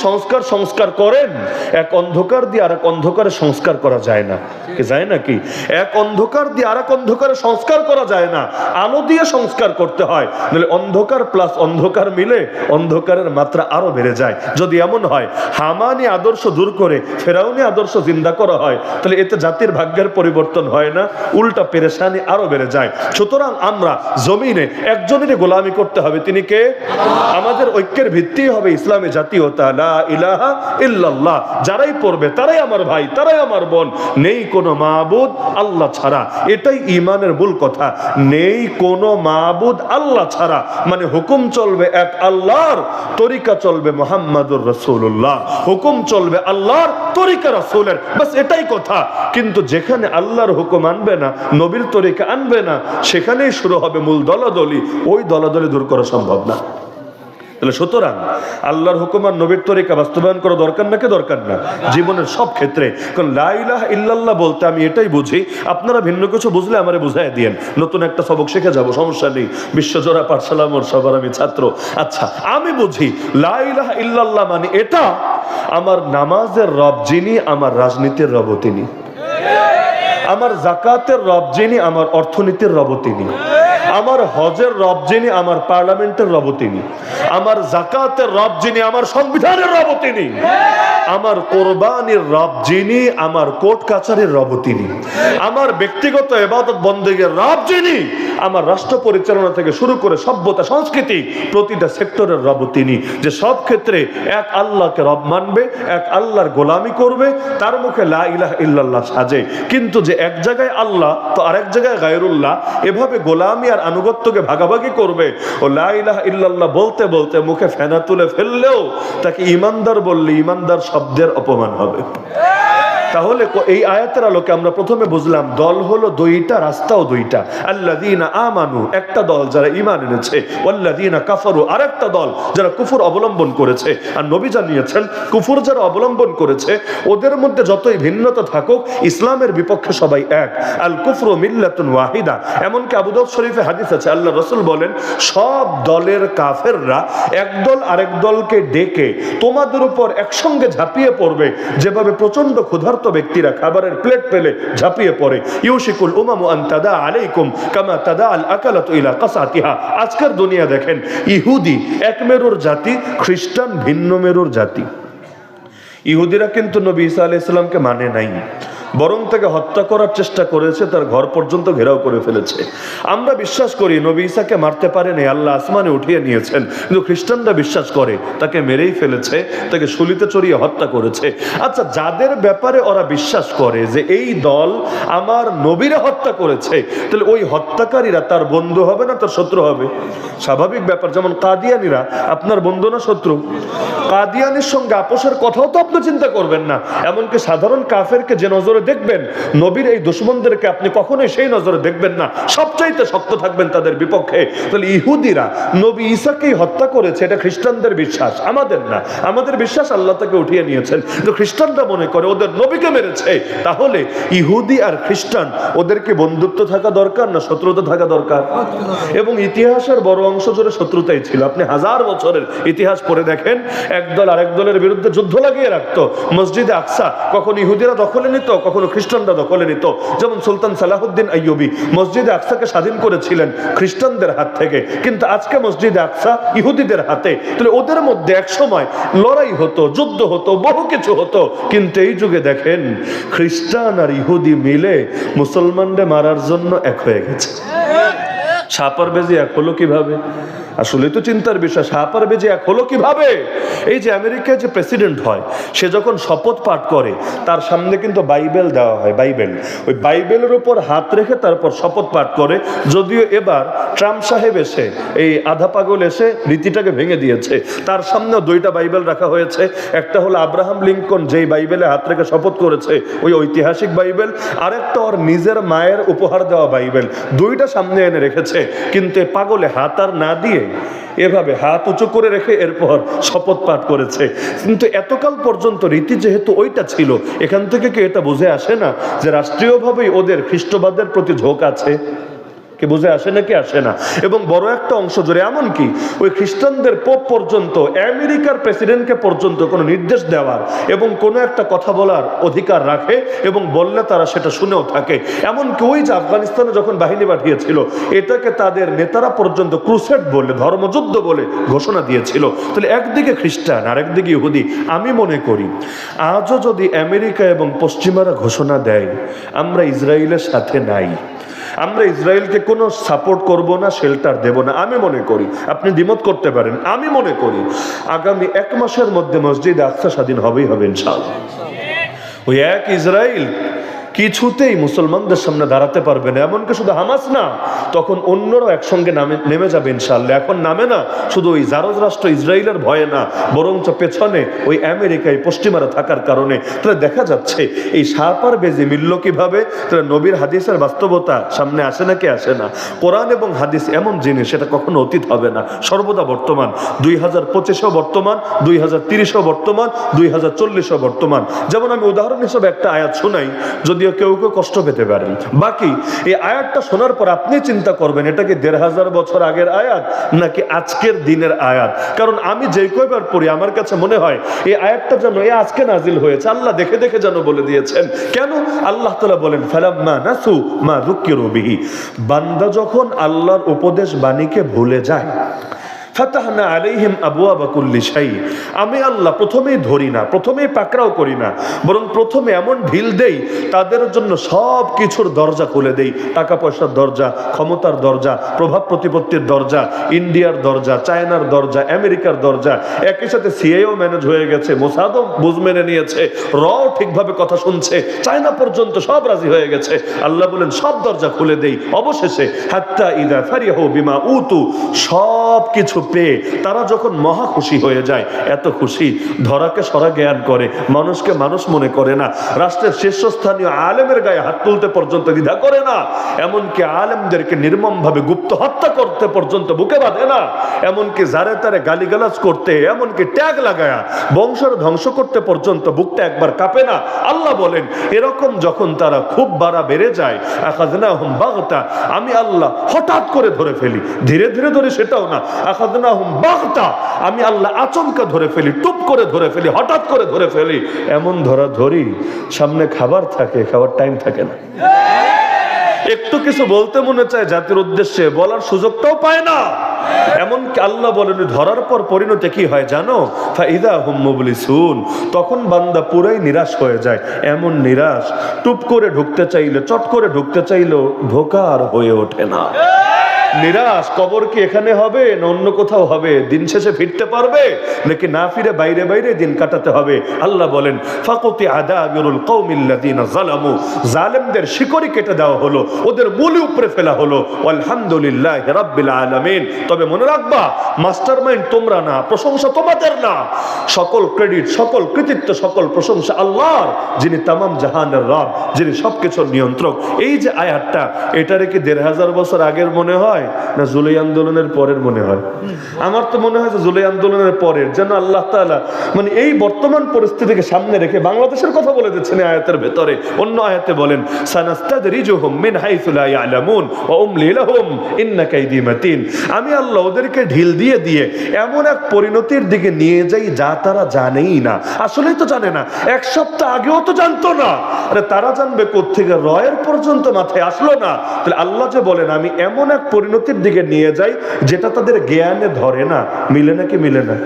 সংস্কার করেন, এক অন্ধকার দিয়ে আর এক অন্ধকারে সংস্কার করা যায় না। কি যায় নাকি? এক অন্ধকার দিয়ে আর এক অন্ধকারে সংস্কার করা যায় না, আলো দিয়ে সংস্কার করতে হয়। নাহলে অন্ধকার প্লাস অন্ধকার মিলে অন্ধকারের মাত্রা আরো বেড়ে যায়। যদি এমন হয় হামানি আদর্শ দূর করে ফেরাউনি আদর্শ জিন্দা করা হয়, তাহলে এতে জাতির ভাগ্যের পরিবর্তন হয় না, উল্টা পেরেশানি আরো বেড়ে যায়। সুতরাং আমরা জমিনে একজনেরই গোলামি করতে হবে, তিনি কে? আমাদের ঐক্যের ভিত্তি হবে ইসলামী জাতীয়তা, লা ইলাহা ইল্লাল্লাহ। যারাই পড়বে তারাই আমার ভাই, তারাই আমার বোন। নেই কোনো মাবুদ আল্লাহ ছাড়া, এটাই ঈমানের মূল কথা। নেই কোনো মাবুদ আল্লাহ ছাড়া, মানে হুকুম চলবে এক আল্লাহর, তরিকা চলবে মুহাম্মাদুর রাসূলুল্লাহ। হুকুম চলবে আল্লাহর, তরিকা রাসূলের, বাস এটাই কথা। কিন্তু যেখানে আল্লাহর হুকুম আনবে না, নবীর তরিকা আনবে না, সেখানেই শুরু হবে মূল দলাদলি। ওই দলাদলি দূর করা সম্ভব না। তাহলে সুতরাং আল্লাহর হুকুম আর নবীর তরিকা বাস্তবায়ন করা দরকার নাকি দরকার না? জীবনের সব ক্ষেত্রে। কারণ লা ইলাহা ইল্লাল্লাহ বলতে আমি এটাই বুঝি, আপনারা ভিন্ন কিছু বুঝলে আমারে বুঝাই দিয়েন, নতুন একটা সবক শিখে যাব, সমস্যা নেই। বিশ্বজোড়া পাঠশালা মোর সবার আমি ছাত্র। আচ্ছা, আমি বুঝি লা ইলাহা ইল্লাল্লাহ মানে এটা, আমার নামাজের রব যিনি, আমার রাজনীতির রব তিনি, আমার যাকাতের রব যিনি, আমার অর্থনীতির রব তিনি, আমার হজের রব যিনি, আমার পার্লামেন্টের রব তিনি, আমার যাকাতের রব যিনি, আমার সংবিধানের রব তিনি, আমার কোরবানির রব যিনি, আমার কোর্ট কাছারির রব তিনি, আমার ব্যক্তিগত ইবাদত বন্দেগীর রব যিনি, আমার রাষ্ট্র পরিচালনা থেকে শুরু করে সভ্যতা সংস্কৃতি প্রতিটা সেক্টরের রব তিনি। যে সব ক্ষেত্রে এক আল্লাহকে রব মানবে, এক আল্লাহর গোলামি করবে, তার মুখে লা ইলাহা ইল্লাল্লাহ সাজে। কিন্তু যে এক জায়গায় আল্লাহ তো আরেক জায়গায় গায়রুল্লাহ, এভাবে গোলামি আর আনুগত্যকে ভাগাভাগি করবে, ও লা ইলাহা ইল্লাল্লাহ বলতে বলতে মুখে ফেনা তুলে ফেললেও তাকে ঈমানদার বললে ঈমানদার শব্দের অপমান হবে। তাহলে এই আয়াতের আলোকে আমরা প্রথমে বুঝলাম দল হলো দুইটা, রাস্তাও দুইটা। আল্লাযীনা আমানু একটা দল যারা ঈমান এনেছে, ওয়াল্লাযীনা কাফারু আরেকটা দল যারা কুফর অবলম্বন করেছে। আর নবী জানিয়েছেন কুফর যারা অবলম্বন করেছে ওদের মধ্যে যতই ভিন্নতা থাকুক ইসলামের বিপক্ষে সবাই এক। আল কুফরু মিল্লাতুন ওয়াহিদা। এমনকি আবু দাউদ শরীফে হাদিস আছে, আল্লাহ রাসূল বলেন সব দলের কাফেররা একদল আরেক দলকে ডেকে তোমাদের উপর একসঙ্গে ঝাঁপিয়ে পড়বে, যেভাবে প্রচন্ড ক্ষুধার্ত ব্যক্তিরা খাবারের প্লেট পেলে ঝাঁপিয়ে পড়ে। ইউশিকুল উমামু আন তাদা আলাইকুম কামা তাদা আল আকালাতু ইলা কাসাতিহা। আজকের দুনিয়া দেখেন, ইহুদি এক মেরুর জাতি, খ্রিস্টান ভিন্ন মেরুর জাতি। ইহুদিরা কিন্তু নবী ঈসা আলাইহিস সালামকে মানে নাই, বরং তাকে হত্যা করার চেষ্টা করেছে, তার ঘর পর্যন্ত ঘেরাও করে ফেলেছে। আমরা বিশ্বাস করি নবী ঈসাকে মারতে পারেনি, আল্লাহ আসমানে উঠিয়ে নিয়েছেন, কিন্তু খ্রিস্টানরা বিশ্বাস করে তাকে মেরেই ফেলেছে, তাকে শুলিতে চড়িয়ে হত্যা করেছে। আচ্ছা, যাদের ব্যাপারে ওরা বিশ্বাস করে যে এই দল আমার নবীরা হত্যা করেছে, তাহলে ওই হত্যাকারীরা তার বন্ধু হবে না তার শত্রু হবে? স্বাভাবিক ব্যাপার। যেমন কাদিয়ানিরা আপনার বন্ধু না শত্রু? কাদিয়ানির সঙ্গে আপোষের কথাও তো আপনি চিন্তা করবেন না। এমনকি সাধারণ কাফেরকে যে নজরে দেখবেন, নবীর এই দুশমনদেরকে আপনি কখনোই সেই নজরে দেখবেন না, সবচাইতে শক্ত থাকবেন তাদের বিপক্ষে। তাহলে ইহুদিরা নবী ঈসাকেই হত্যা করেছে, এটা খ্রিস্টানদের বিশ্বাস, আমাদের না। আমাদের বিশ্বাস আল্লাহ তাকে উঠিয়ে নিয়েছেন, কিন্তু খ্রিস্টানরা মনে করে ওদের নবীকে মেরেছে। তাহলে ইহুদি আর খ্রিস্টান ওদেরকে বন্ধুত্ব থাকা দরকার না শত্রুতা থাকা দরকার? এবং ইতিহাসের বড় অংশ জুড়ে শত্রুতাই ছিল। আপনি হাজার বছরের ইতিহাস পড়ে দেখেন, একদল আরেক দলের বিরুদ্ধে যুদ্ধ লাগিয়ে রাখতো। মসজিদে আকসা কখনো ইহুদিরা দখলে নিত, কখনো খ্রিস্টানরা দখলে নিত। যেমন সুলতান সালাহুদ্দিন আইয়ুবী মসজিদে আকসাকে স্বাধীন করেছিলেন খ্রিস্টানদের হাত থেকে, কিন্তু আজকে মসজিদে আকসা ইহুদিদের হাতে। তাহলে ওদের মধ্যে এক সময় লড়াই হতো, যুদ্ধ হতো, বহু কিছু হতো। কিন্তু এই যুগে দেখেন খ্রিস্টান আর ইহুদি মিলে মুসলমানদের মারার জন্য এক হয়ে গেছে। সাপার বেজে এক হলো কিভাবে? আসলে তো চিন্তার বিষয়। সাপার বেজে এক হলো কিভাবে? এই যে আমেরিকায় যে প্রেসিডেন্ট হয়, সে যখন শপথ পাঠ করে তার সামনে কিন্তু বাইবেল দেওয়া হয়, বাইবেল। ওই বাইবেলের উপর হাত রেখে তারপর শপথ পাঠ করে। যদিও এবার ট্রাম্প সাহেব এসে, এই আধা পাগল এসে রীতিটাকে ভেঙে দিয়েছে। তার সামনেও দুইটা বাইবেল রাখা হয়েছে। একটা হলো আব্রাহাম লিঙ্কন যেই বাইবেলে হাত রেখে শপথ করেছে, ওই ঐতিহাসিক বাইবেল। আরেকটা ওর নিজের মায়ের উপহার দেওয়া বাইবেল। দুইটা সামনে এনে রেখেছে, কিন্তু পাগলে হাত আর না দিয়ে এভাবে হাত উঁচু করে রেখে এরপর শপথ পাঠ করেছে। কিন্তু এতকাল পর্যন্ত রীতি যেহেতু ওইটা ছিল, এখান থেকে কি এটা বুঝে আসে না যে রাষ্ট্রীয়ভাবেই ওদের খ্রিস্টবাদের প্রতি ঝোঁক আছে? কি বুঝে আসে নাকি আসে না? এবং বড় একটা অংশ জুড়ে এমনকি ওই খ্রিস্টানদের পোপ পর্যন্ত, আমেরিকার প্রেসিডেন্টকে পর্যন্ত কোনো নির্দেশ দেওয়ার এবং কোনো একটা কথা বলার অধিকার রাখে, এবং বললে তারা সেটা শুনেও থাকে। এমনকি ওই যে আফগানিস্তানে যখন বাহিনী পাঠিয়েছিল, এটাকে তাদের নেতারা পর্যন্ত ক্রুসেড বলে, ধর্মযুদ্ধ বলে ঘোষণা দিয়েছিল। তাহলে একদিকে খ্রিস্টান আর একদিকে ইহুদি। আমি মনে করি আজও যদি আমেরিকা এবং পশ্চিমারা ঘোষণা দেয় আমরা ইসরায়েলের সাথে নাই, আমরা ইসরায়েলকে কোনো সাপোর্ট করব না, শেল্টার দেব না, আমি মনে করি, আপনি দ্বিমত করতে পারেন, আমি মনে করি আগামী 1 মাসের মধ্যে মসজিদ আকসা স্বাধীন হবেই হবে ইনশাআল্লাহ। ওই এক ইসরায়েল কিছুতেই মুসলমানদের সামনে দাঁড়াতে পারবে না। এমনকি শুধু হামাস না, তখন অন্যরাও একসঙ্গে নেমে যাবে ইনশাআল্লাহ। এখন নামে না শুধু ওই জারজ রাষ্ট্র ইসরায়েলের ভয়ে না, বরঞ্চ পেছনে ওই আমেরিকায় পশ্চিমারা থাকার কারণে। তাহলে দেখা যাচ্ছে এই সাপার বেজে মিলল কিভাবে? তাহলে নবীর হাদিসের বাস্তবতা সামনে আসে নাকি আসে না? কোরআন এবং হাদিস এমন জিনিস, সেটা কখনো অতীত হবে না, সর্বদা বর্তমান। 2025ও বর্তমান, 2030ও বর্তমান, 2040ও বর্তমান। যেমন আমি উদাহরণ হিসেবে একটা আয়াত শোনাই, যদিও কেউ কেউ কষ্ট পেতে পারেন। বাকি এই আয়াতটা শোনার পর আপনি চিন্তা করবেন এটা কি 1500 বছর আগের আয়াত নাকি আজকের দিনের আয়াত। কারণ আমি যে কয়বার পড়ি আমার কাছে মনে হয় এই আয়াতটা যেন আজকে নাজিল হয়েছে, আল্লাহ দেখে দেখে যেন বলে দিয়েছেন। কেন? আল্লাহ তাআলা বলেন ফালাম্মা নাসু মা যুকিরু বিহি, বান্দা যখন আল্লাহর উপদেশ বাণীকে ভুলে যায়, ফাতাহনা আলাইহিম আবওয়াবা কুল্লি শাই, আমি আল্লাহ প্রথমেই ধরি না, প্রথমেই পাকড়াও করি না, বরং প্রথমে এমন ঢিল দেই তাদের জন্য সব কিছুর দরজা খুলে দেই। টাকা পয়সার দরজা, ক্ষমতার দরজা, প্রভাব প্রতিপত্তির দরজা, ইন্ডিয়ার দরজা, চায়নার দরজা, আমেরিকার দরজা, একই সাথে সিআইও ম্যানেজ হয়ে গেছে, মোসাদও বুঝ মেনে নিয়েছে, রও ঠিকভাবে কথা শুনছে, চায়না পর্যন্ত সব রাজি হয়ে গেছে। আল্লাহ বলেন সব দরজা খুলে দেই। অবশেষে হাত্তা ইদা ফারিহু বিমা উতু, সব কিছু পেয়ে তারা যখন মহা খুশি হয়ে যায়, এত খুশি ধরাকে সরা জ্ঞান করে, মানুষকে মানুষ মনে করে না, রাষ্ট্রের শীর্ষস্থানীয় আলেমের গায়ে হাত তুলতে পর্যন্ত দ্বিধা করে না, এমনকি আলেমদেরকে নির্মমভাবে গুপ্ত হত্যা করতে পর্যন্ত বুকে বাঁধে না, এমনকি যারে তারে গালিগালাজ করতে, এমনকি ট্যাগ লাগায়া বংশের ধ্বংস করতে পর্যন্ত বুকটা একবার কাঁপে না। আল্লাহ বলেন এরকম যখন তারা খুব বাড়া বেড়ে যায়, আখাযনাহুম বাগতা, আমি আল্লাহ হঠাৎ করে ধরে ফেলি, ধীরে ধীরে ধরে সেটাও না, আখাযনাহুম বাগতা, আমি আল্লাহ আচমকা ধরে ফেলি, টুপ করে ধরে ফেলি, হঠাৎ করে ধরে ফেলি। এমন ধরা ধরি সামনে খাবার থাকে, খাবার টাইম থাকে না। একটু কিছু বলতে মনে চায় জাতির উদ্দেশ্যে, বলার সুযোগটাও পায় না। এমনকি আল্লাহ বলেন ধরার পর পরিণতি কি হয় জানো? ফাইদা হুম মুবলিসুন, তখন বান্দা পুরাই নিরাশ হয়ে যায়। এমন নিরাশ, টুপ করে ঢুকতে চাইলে, চট করে ঢুকতে চাইলেও ঢোকা আর হয়ে ওঠে না। নিরাশ, কবর কি এখানে হবে না অন্য কোথাও হবে? দিন শেষে ফিরতে পারবে নাকি না ফিরে বাইরে বাইরে দিন কাটাতে হবে? আল্লাহ বলেন ফাকুতি আদাবিরুল কওমিল্লাযিনা যালামু, জালেমদের শিকড়ি কেটে দেওয়া হলো, ওদের মূল উপরে ফেলা হলো। আলহামদুলিল্লাহি রাব্বিল আলামিন। তবে মনে রাখবা, মাস্টারমাইন্ড তোমরা না, প্রশংসা তোমাদের না। সকল ক্রেডিট, সকল কৃতিত্ব, সকল প্রশংসা আল্লাহর, যিনি তামাম জাহানের রব, যিনি সবকিছুর নিয়ন্ত্রক। এই যে আয়াতটা, এটারে কি ১৫০০ বছর আগের মনে হয় না জুলাই আন্দোলনের পরের মনে হয়? আমার তো মনে হয় যে জুলাই আন্দোলনের পরের। যেন আল্লাহ তাআলা মানে এই বর্তমান পরিস্থিতিকে সামনে রেখে বাংলাদেশের কথা বলে দিচ্ছেন এই আয়াতের ভেতরে। অন্য আয়াতে বলেন সানাস্তাদরিজুহুম মিন হাইসু লা ইয়ালামুন ওয়া উমলি লাহুম ইন্না কাইদি মাতিন। আমি আল্লাহ ওদেরকে ঢিল দিয়ে দিয়ে এমন এক পরিণতির দিকে নিয়ে যাই যা তারা জানেই না। আসলেই তো জানে না, এক সপ্তাহ আগেও তো জানতো না। আরে তারা জানবে কোত্থেকে? রয়ের পর্যন্ত মাথায় আসলো না। তাহলে আল্লাহ যে বলেন আমি এমন এক পরিণতির দিকে নিয়ে যাই যেটা তাদের জ্ঞানে ধরে না। মিলে নাকি মিলে না?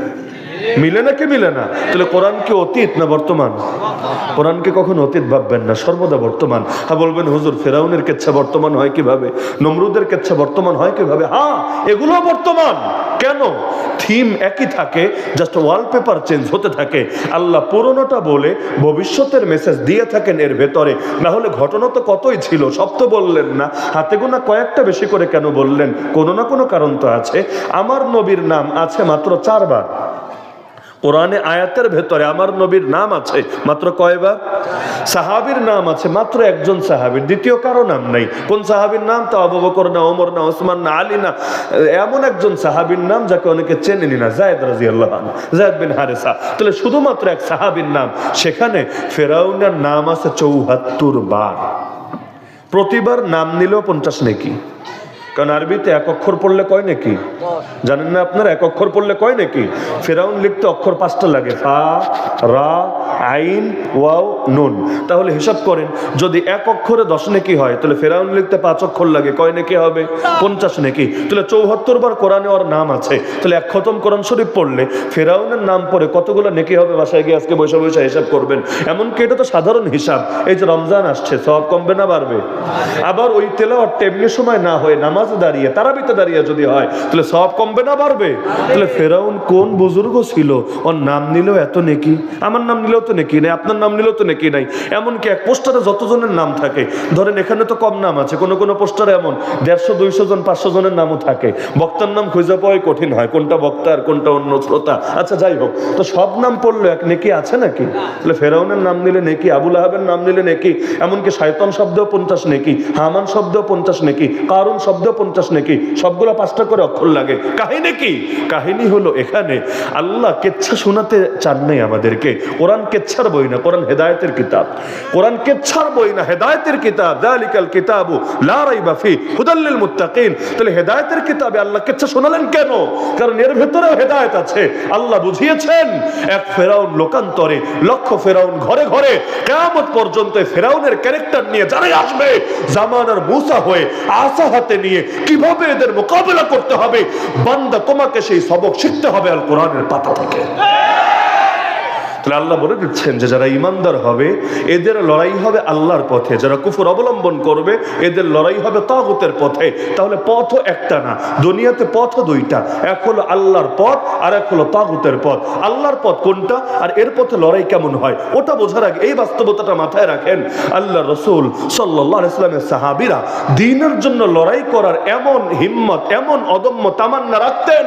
মিলে নাকি মিলে না? তাহলে কোরআন কি অতীত না বর্তমান? কোরআনকে কখন অতীত ভাববেন না, সর্বদা বর্তমান। হ্যাঁ বলবেন হুজুর ফেরাউনের কেচ্ছা বর্তমান হয় কিভাবে, নমরুদের কেচ্ছা বর্তমান হয় কিভাবে? হ্যাঁ, এগুলো বর্তমান। কেন? থিম একই থাকে, জাস্ট ওয়ালপেপার চেঞ্জ হতে থাকে। আল্লাহ পুরনোটা বলে ভবিষ্যতের মেসেজ দিয়ে থাকেন এর ভেতরে। না হলে ঘটনা তো কতই ছিল, সব তো বললেন না। হাতে গোনা কয়েকটা বেশি করে কেন বললেন? কোনো না কোনো কারণ তো আছে। আমার নবীর নাম আছে মাত্র 4 বার কোরআনে। আয়াতের ভেতরে আমার নবীর নাম আছে মাত্র কয়বার? সাহাবীর নাম আছে মাত্র একজন সাহাবীর, দ্বিতীয় কারো নাম নাই। কোন সাহাবীর নাম? তো আবু বকর না, ওমর না, ওসমান না, আলী না, এমন একজন সাহাবীর নাম যাকে অনেকে চেনেনি না, যায়েদ রাদিয়াল্লাহু আনহু, যায়েদ বিন হারেসা। তাহলে শুধুমাত্র এক সাহাবীর নাম, সেখানে ফেরাউনের নাম আছে ৭৪ বার। প্রতিবার নাম নিলেও 50 নেকি। কারণ আরবিতে এক অক্ষর পড়লে কয় নাকি জানেন না আপনারা? এক অক্ষর পড়লে কয় নাকি? ফেরাউন লিখতে অক্ষর 5টা লাগে, ফা, রা, আইন, ওয়াও, নুন। তাহলে হিসাব করেন, যদি এক অক্ষরে 10 নেকি হয়, তাহলে ফেরাউন লিখতে 5 অক্ষর লাগে, কয় নেকি হবে? 50 নেকি। তাহলে ৭৪ বার কোরআনে ওর নাম আছে। তাহলে এক খতম কোরআন শরীফ পড়লে ফেরাউনের নাম পড়ে কতগুলো নেকি হবে? বাসায় গিয়ে আজকে বৈশা বৈশা হিসাব করবেন। এমনকি এটা তো সাধারণ হিসাব। এই যে রমজান আসছে, সওয়াব কমবে না বাড়বে? আবার ওই তেলাওয়াত এমনি সময় না হয়ে নামাজ দাঁড়িয়ে, তারাবিতে দাঁড়িয়ে যদি হয়, তাহলে সওয়াব কমবে না বাড়বে? তাহলে ফেরাউন কোন বুজুর্গ ছিল, ওর নাম নিলেও এত নেকি? আমার নাম নিলেও তো নেকি নাই, আপনার নাম নিলেও তো নেকি নাই। এমনকি এক পোস্টারে যতজনের নাম থাকে, ধরেন এখানে তো কম নাম আছে, কোন কোন পোস্টারে এমন 150, 200 জন, 500 জনের নামও থাকে। বক্তার নাম খুঁজে পাওয়াই কঠিন হয়, কোনটা বক্তা আর কোনটা অন্য শ্রোতা। আচ্ছা যাই হোক, তো সব নাম পড়লো এক নেকি আছে নাকি? তাহলে ফেরাউনের নাম নিলে নেকি, আবুল আহাবের নাম নিলে নেকি, এমনকি শয়তান শব্দেও 50 নেকি, হামান শব্দেও 50 নেকি, কারুন শব্দেও 50 নেকি। সবগুলো 5টা করে অক্ষর লাগে। কাহিনী কি? কাহিনী হলো এখানে আল্লাহ কেচ্ছা শোনাতে চান নাই আমাদেরকে। কোরআন কেচ্ছার বই না, কোরআন হেদায়েতের কিতাব। কোরআন কেচ্ছার বই না, হেদায়েতের কিতাব। যালিকাল কিতাবু লা রাইবা ফি হুদাল লিল মুত্তাকিন। তাহলে হেদায়েতের কিতাবে আল্লাহ কেচ্ছা শোনালেন কেন? কারণ এর ভেতরেও হেদায়েত আছে। আল্লাহ বুঝিয়েছেন এক ফেরাউন লোকান্তরে, লক্ষ ফেরাউন ঘরে ঘরে, কিয়ামত পর্যন্ত ফেরাউনের ক্যারেক্টার নিয়ে যারাই আসবে, জামানার মুসা হয়ে আসা হাতে নিয়ে কিভাবে এদের মোকাবেলা করতে হবে, বান্দা তোমাকে সেই সবক শিখতে হবে আল কোরআনের পাতা থেকে। তাহলে আল্লাহ বলে দিচ্ছেন যে যারা ইমানদার হবে এদের লড়াই হবে আল্লাহর পথে, যারা কুফর অবলম্বন করবে এদের লড়াই হবে তাগুতের পথে। তাহলে পথও একটা না, দুনিয়াতে পথও 2টা, এক হলো আল্লাহর পথ আর এক হলো তাগুতের পথ। আল্লাহর পথ কোনটা আর এর পথে লড়াই কেমন হয় ওটা বোঝার আগে এই বাস্তবতাটা মাথায় রাখেন। আল্লাহ রাসূল সাল্লাল্লাহু আলাইহি ওয়াসাল্লামের সাহাবীরা দ্বীনের জন্য লড়াই করার এমন হিম্মত, এমন অদম্য তামান্না রাখতেন,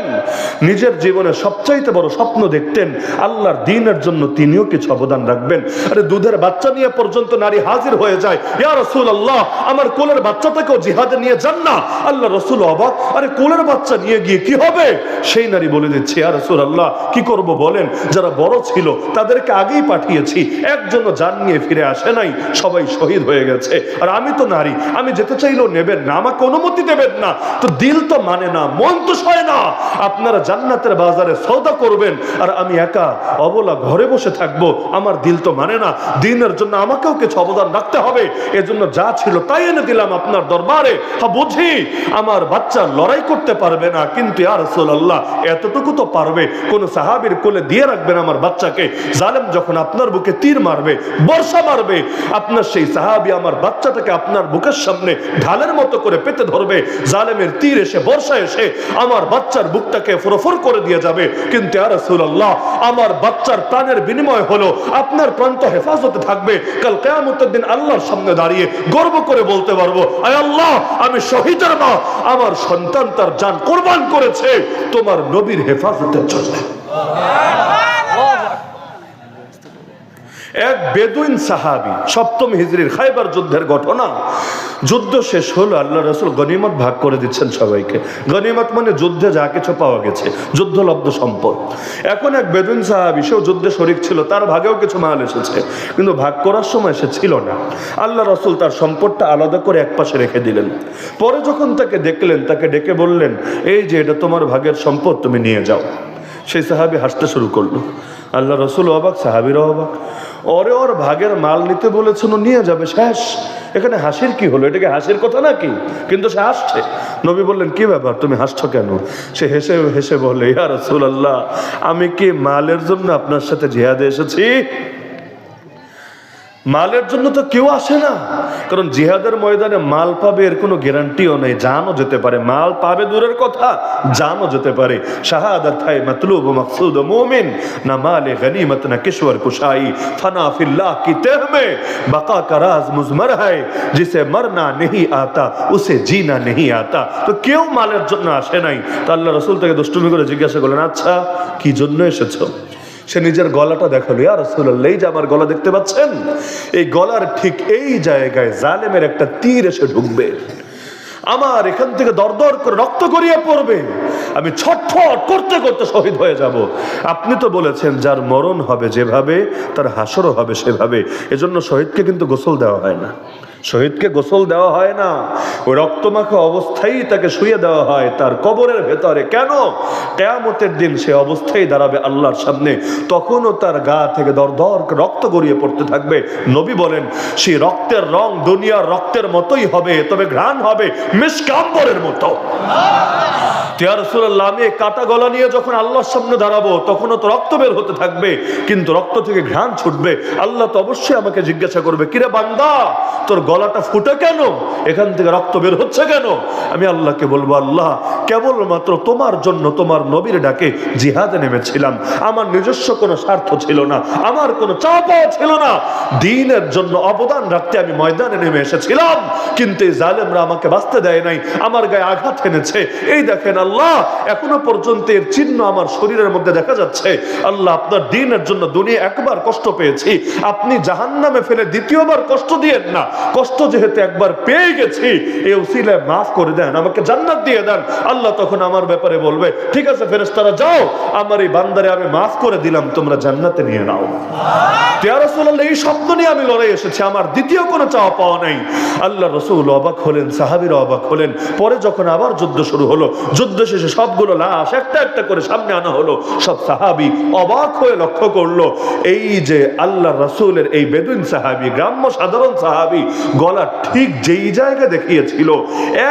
নিজের জীবনে সবচাইতে বড় স্বপ্ন দেখতেন আল্লাহর দ্বীনের জন্য তিনিও কিছু অবদান রাখবেন। আরে দুধের বাচ্চা নিয়ে পর্যন্ত নারী হাজির হয়ে যায়, ইয়া রাসূলুল্লাহ আমার কোলের বাচ্চাটাকেও জিহাদে নিয়ে যান না। আল্লাহ রাসূল অবাক, আরে কোলের বাচ্চা নিয়ে গিয়ে কি হবে? সেই নারী বলে দিচ্ছে, ইয়া রাসূলুল্লাহ কি করব বলেন, যারা বড় ছিল তাদেরকে আগেই পাঠিয়েছি, একজনও জান নিয়ে ফিরে আসে নাই, সবাই শহীদ হয়ে গেছে। আর আমি তো নারী, আমি যেতে চাইলেও নেবেন না, আমাকে অনুমতি দেবেন না। তো দিল তো মানে না, মন তো সয় না। আপনারা জান্নাতের বাজারে সওদা করবেন আর আমি একা অবলা ঘরে বসে বসে থাকবো, আমার দিল তো মানে না। দিনের জন্য আমাকেও কিছু অবদান রাখতে হবে। এজন্য যা ছিল তাই এনে দিলাম আপনার দরবারে। হ্যাঁ, বুঝি আমার বাচ্চা লড়াই করতে পারবে না, কিন্তু ইয়া রাসূলুল্লাহ এতটুকু তো পারবে। কোন সাহাবীর কোলে দিয়ে রাখবেন আমার বাচ্চাকে। জালেম যখন আপনার বুকে তীর মারবে, বর্ষা মারবে, আপনার সেই সাহাবী আমার বাচ্চাটাকে আপনার বুকের সামনে ঢালের মতো করে পেতে ধরবে। জালেমের তীর এসে, বর্ষা এসে আমার বাচ্চার বুকটাকে ফুরফুর করে দিয়ে যাবে। কিন্তু ইয়া রাসূলুল্লাহ আমার বাচ্চার প্রাণের বিনিময় হলো আপনার প্রাণ তো হেফাজতে থাকবে। কাল কিয়ামতের দিন আল্লাহর সামনে দাঁড়িয়ে গর্ব করে বলতে পারবো, আয় আল্লাহ, আমি শহীদের মা, আমার সন্তান তার জান কোরবান করেছে তোমার নবীর হেফাজতের জন্য। এক বেদুইন সাহাবী, সপ্তম হিজরির খায়বার যুদ্ধের ঘটনা। যুদ্ধ শেষ হলো, আল্লাহ রাসূল গনিমত ভাগ করে দিচ্ছেন সবাইকে। গনিমত মানে যুদ্ধে যা কিছু পাওয়া গেছে, যুদ্ধলব্ধ সম্পদ। এখন এক বেদুইন সাহাবী, সেও যুদ্ধে শরীক ছিল, তার ভাগেও কিছু মাল এসেছে, কিন্তু ভাগ করার সময় সে ছিল না। আল্লাহ রাসূল তার সম্পদটা আলাদা করে এক পাশে রেখে দিলেন। পরে যখন তাকে দেখলেন, তাকে ডেকে বললেন, এই যে এটা তোমার ভাগের সম্পদ, তুমি নিয়ে যাও। সেই সাহাবী হাসতে শুরু করলো। আল্লাহ রাসূল অবাক, সাহাবীরা অবাক। ওর ভাগের মাল নিতে বলেছেন, নিয়ে যাবে, শেষ। এখানে হাসির কি হলো? এটাকে হাসির কথা নাকি? কিন্তু সে হাসছে। নবী বললেন, কি ব্যাপার, তুমি হাসছো কেন? সে হেসে হেসে বলে, ইয়া রাসূলুল্লাহ, আমি কি মালের জন্য আপনার সাথে জিহাদে এসেছি? মালের জন্য তো কেউ আসে না, কারণ জিহাদের ময়দানে মাল পাবে এর কোনো গ্যারান্টিও নেই। জানও যেতে পারে, মাল পাবে দূরের কথা, জানও যেতে পারে। শাহাদাত হায় মতলুব ও মকসুদ মুমিন, না মালে গনিমত না কিশোর কুশাই, ফনা ফিল্লাহ কি তেহ মে বকা का राज मुजमर है, जिसे मरना नहीं आता उसे जीना नहीं आता। তো কেউ মালের জন্য আসে নাই। তো আল্লাহ রাসূল তাকে দুষ্টুমি করে জিজ্ঞাসা করলেন, আচ্ছা কি জন্য এসেছো? সে নিজের গলাটা দেখালো, ইয়া রাসূলুল্লাহ, এই যে আমার গলা দেখতে পাচ্ছেন, এই গলার ঠিক এই জায়গায় জালেমের একটা তীর এসে ঢুকবে, আমার এখান থেকে দরদর করে রক্ত গড়িয়ে পড়বে, আমি ছটফট করতে করতে শহীদ হয়ে যাব। আপনি তো বলেছেন যার মরণ হবে যেভাবে তার হাসরও হবে সেভাবে। এজন্য শহীদকে কিন্তু গোসল দেওয়া হয় না, শহীদকে গোসল দেওয়া হয় না, ওই রক্তমাখা অবস্থায় তাকে শুয়ে দেওয়া হয় তার কবরের ভেতরে। কেন? কিয়ামতের দিন সে অবস্থায় দাঁড়াবে আল্লাহর সামনে, তখনও তার গা থেকে দরদর রক্ত গড়িয়ে পড়তে থাকবে। নবী বলেন, সেই রক্তের রং দুনিয়ার রক্তের মতোই হবে, তবে ঘ্রাণ হবে মিশক আম্বরের মতো। ইয়া রাসূলুল্লাহ, আমি কাটা গলা নিয়ে যখন আল্লাহর সামনে দাঁড়াবো, তখনও তো রক্ত বের হতে থাকবে, কিন্তু রক্ত থেকে ঘ্রাণ ছুটবে। আল্লাহ তো অবশ্যই আমাকে জিজ্ঞাসা করবে, কিরে বান্দা, তোর গলাটা ফুটে কেন? এখান থেকে রক্ত বের হচ্ছে কেন? আমি আল্লাহকে বলবো, আল্লাহ, কেবলমাত্র তোমার জন্য, তোমার নবীর ডাকে জিহাদে নেমেছিলাম। আমার নিজস্ব কোনো স্বার্থ ছিল না, আমার কোনো চাপ ছিল না। দ্বীনের জন্য অবদান রাখতে আমি ময়দানে নেমে এসেছিলাম, কিন্তু এই জালেমরা আমাকে বাঁচতে দেয় নাই, আমার গায়ে আঘাত এনেছে। এই দেখেন আল্লাহ, এখনো পর্যন্ত এর চিহ্ন আমার শরীরের মধ্যে দেখা যাচ্ছে। আল্লাহ, আপনার দ্বীনের জন্য দুনিয়া একবার কষ্ট পেয়েছি, আপনি জাহান্নামে ফেলে দ্বিতীয়বার কষ্ট দিয়েন না। কষ্ট যেহেতু একবার পেয়ে গেছি, এই উসিলায় মাফ করে দেন, আমাকে জান্নাত দিয়ে দেন। আল্লাহ তখন আমার ব্যাপারে বলবে, ঠিক আছে ফেরেশতারা যাও, আমার এই বান্দারে আমি মাফ করে দিলাম, তোমরা জান্নাতে নিয়ে নাও। ইয়া রাসূলুল্লাহ, এই স্বপ্ন নিয়ে আমি লড়াই এসেছি, আমার দ্বিতীয় কোনো চাওয়া পাওয়া নাই। আল্লাহ রাসূল অবাক হলেন, সাহাবীরা অবাক হলেন। পরে যখন আবার যুদ্ধ শুরু হলো, যুদ্ধ শেষে সবগুলো লাশ একটা একটা করে সামনে আনা হলো। সব সাহাবী অবাক হয়ে লক্ষ্য করলো, এই যে আল্লাহ রাসূলের এই বেদুইন সাহাবী, গ্রাম্য সাধারণ সাহাবী, গলা ঠিক যেই জায়গা দেখিয়েছিল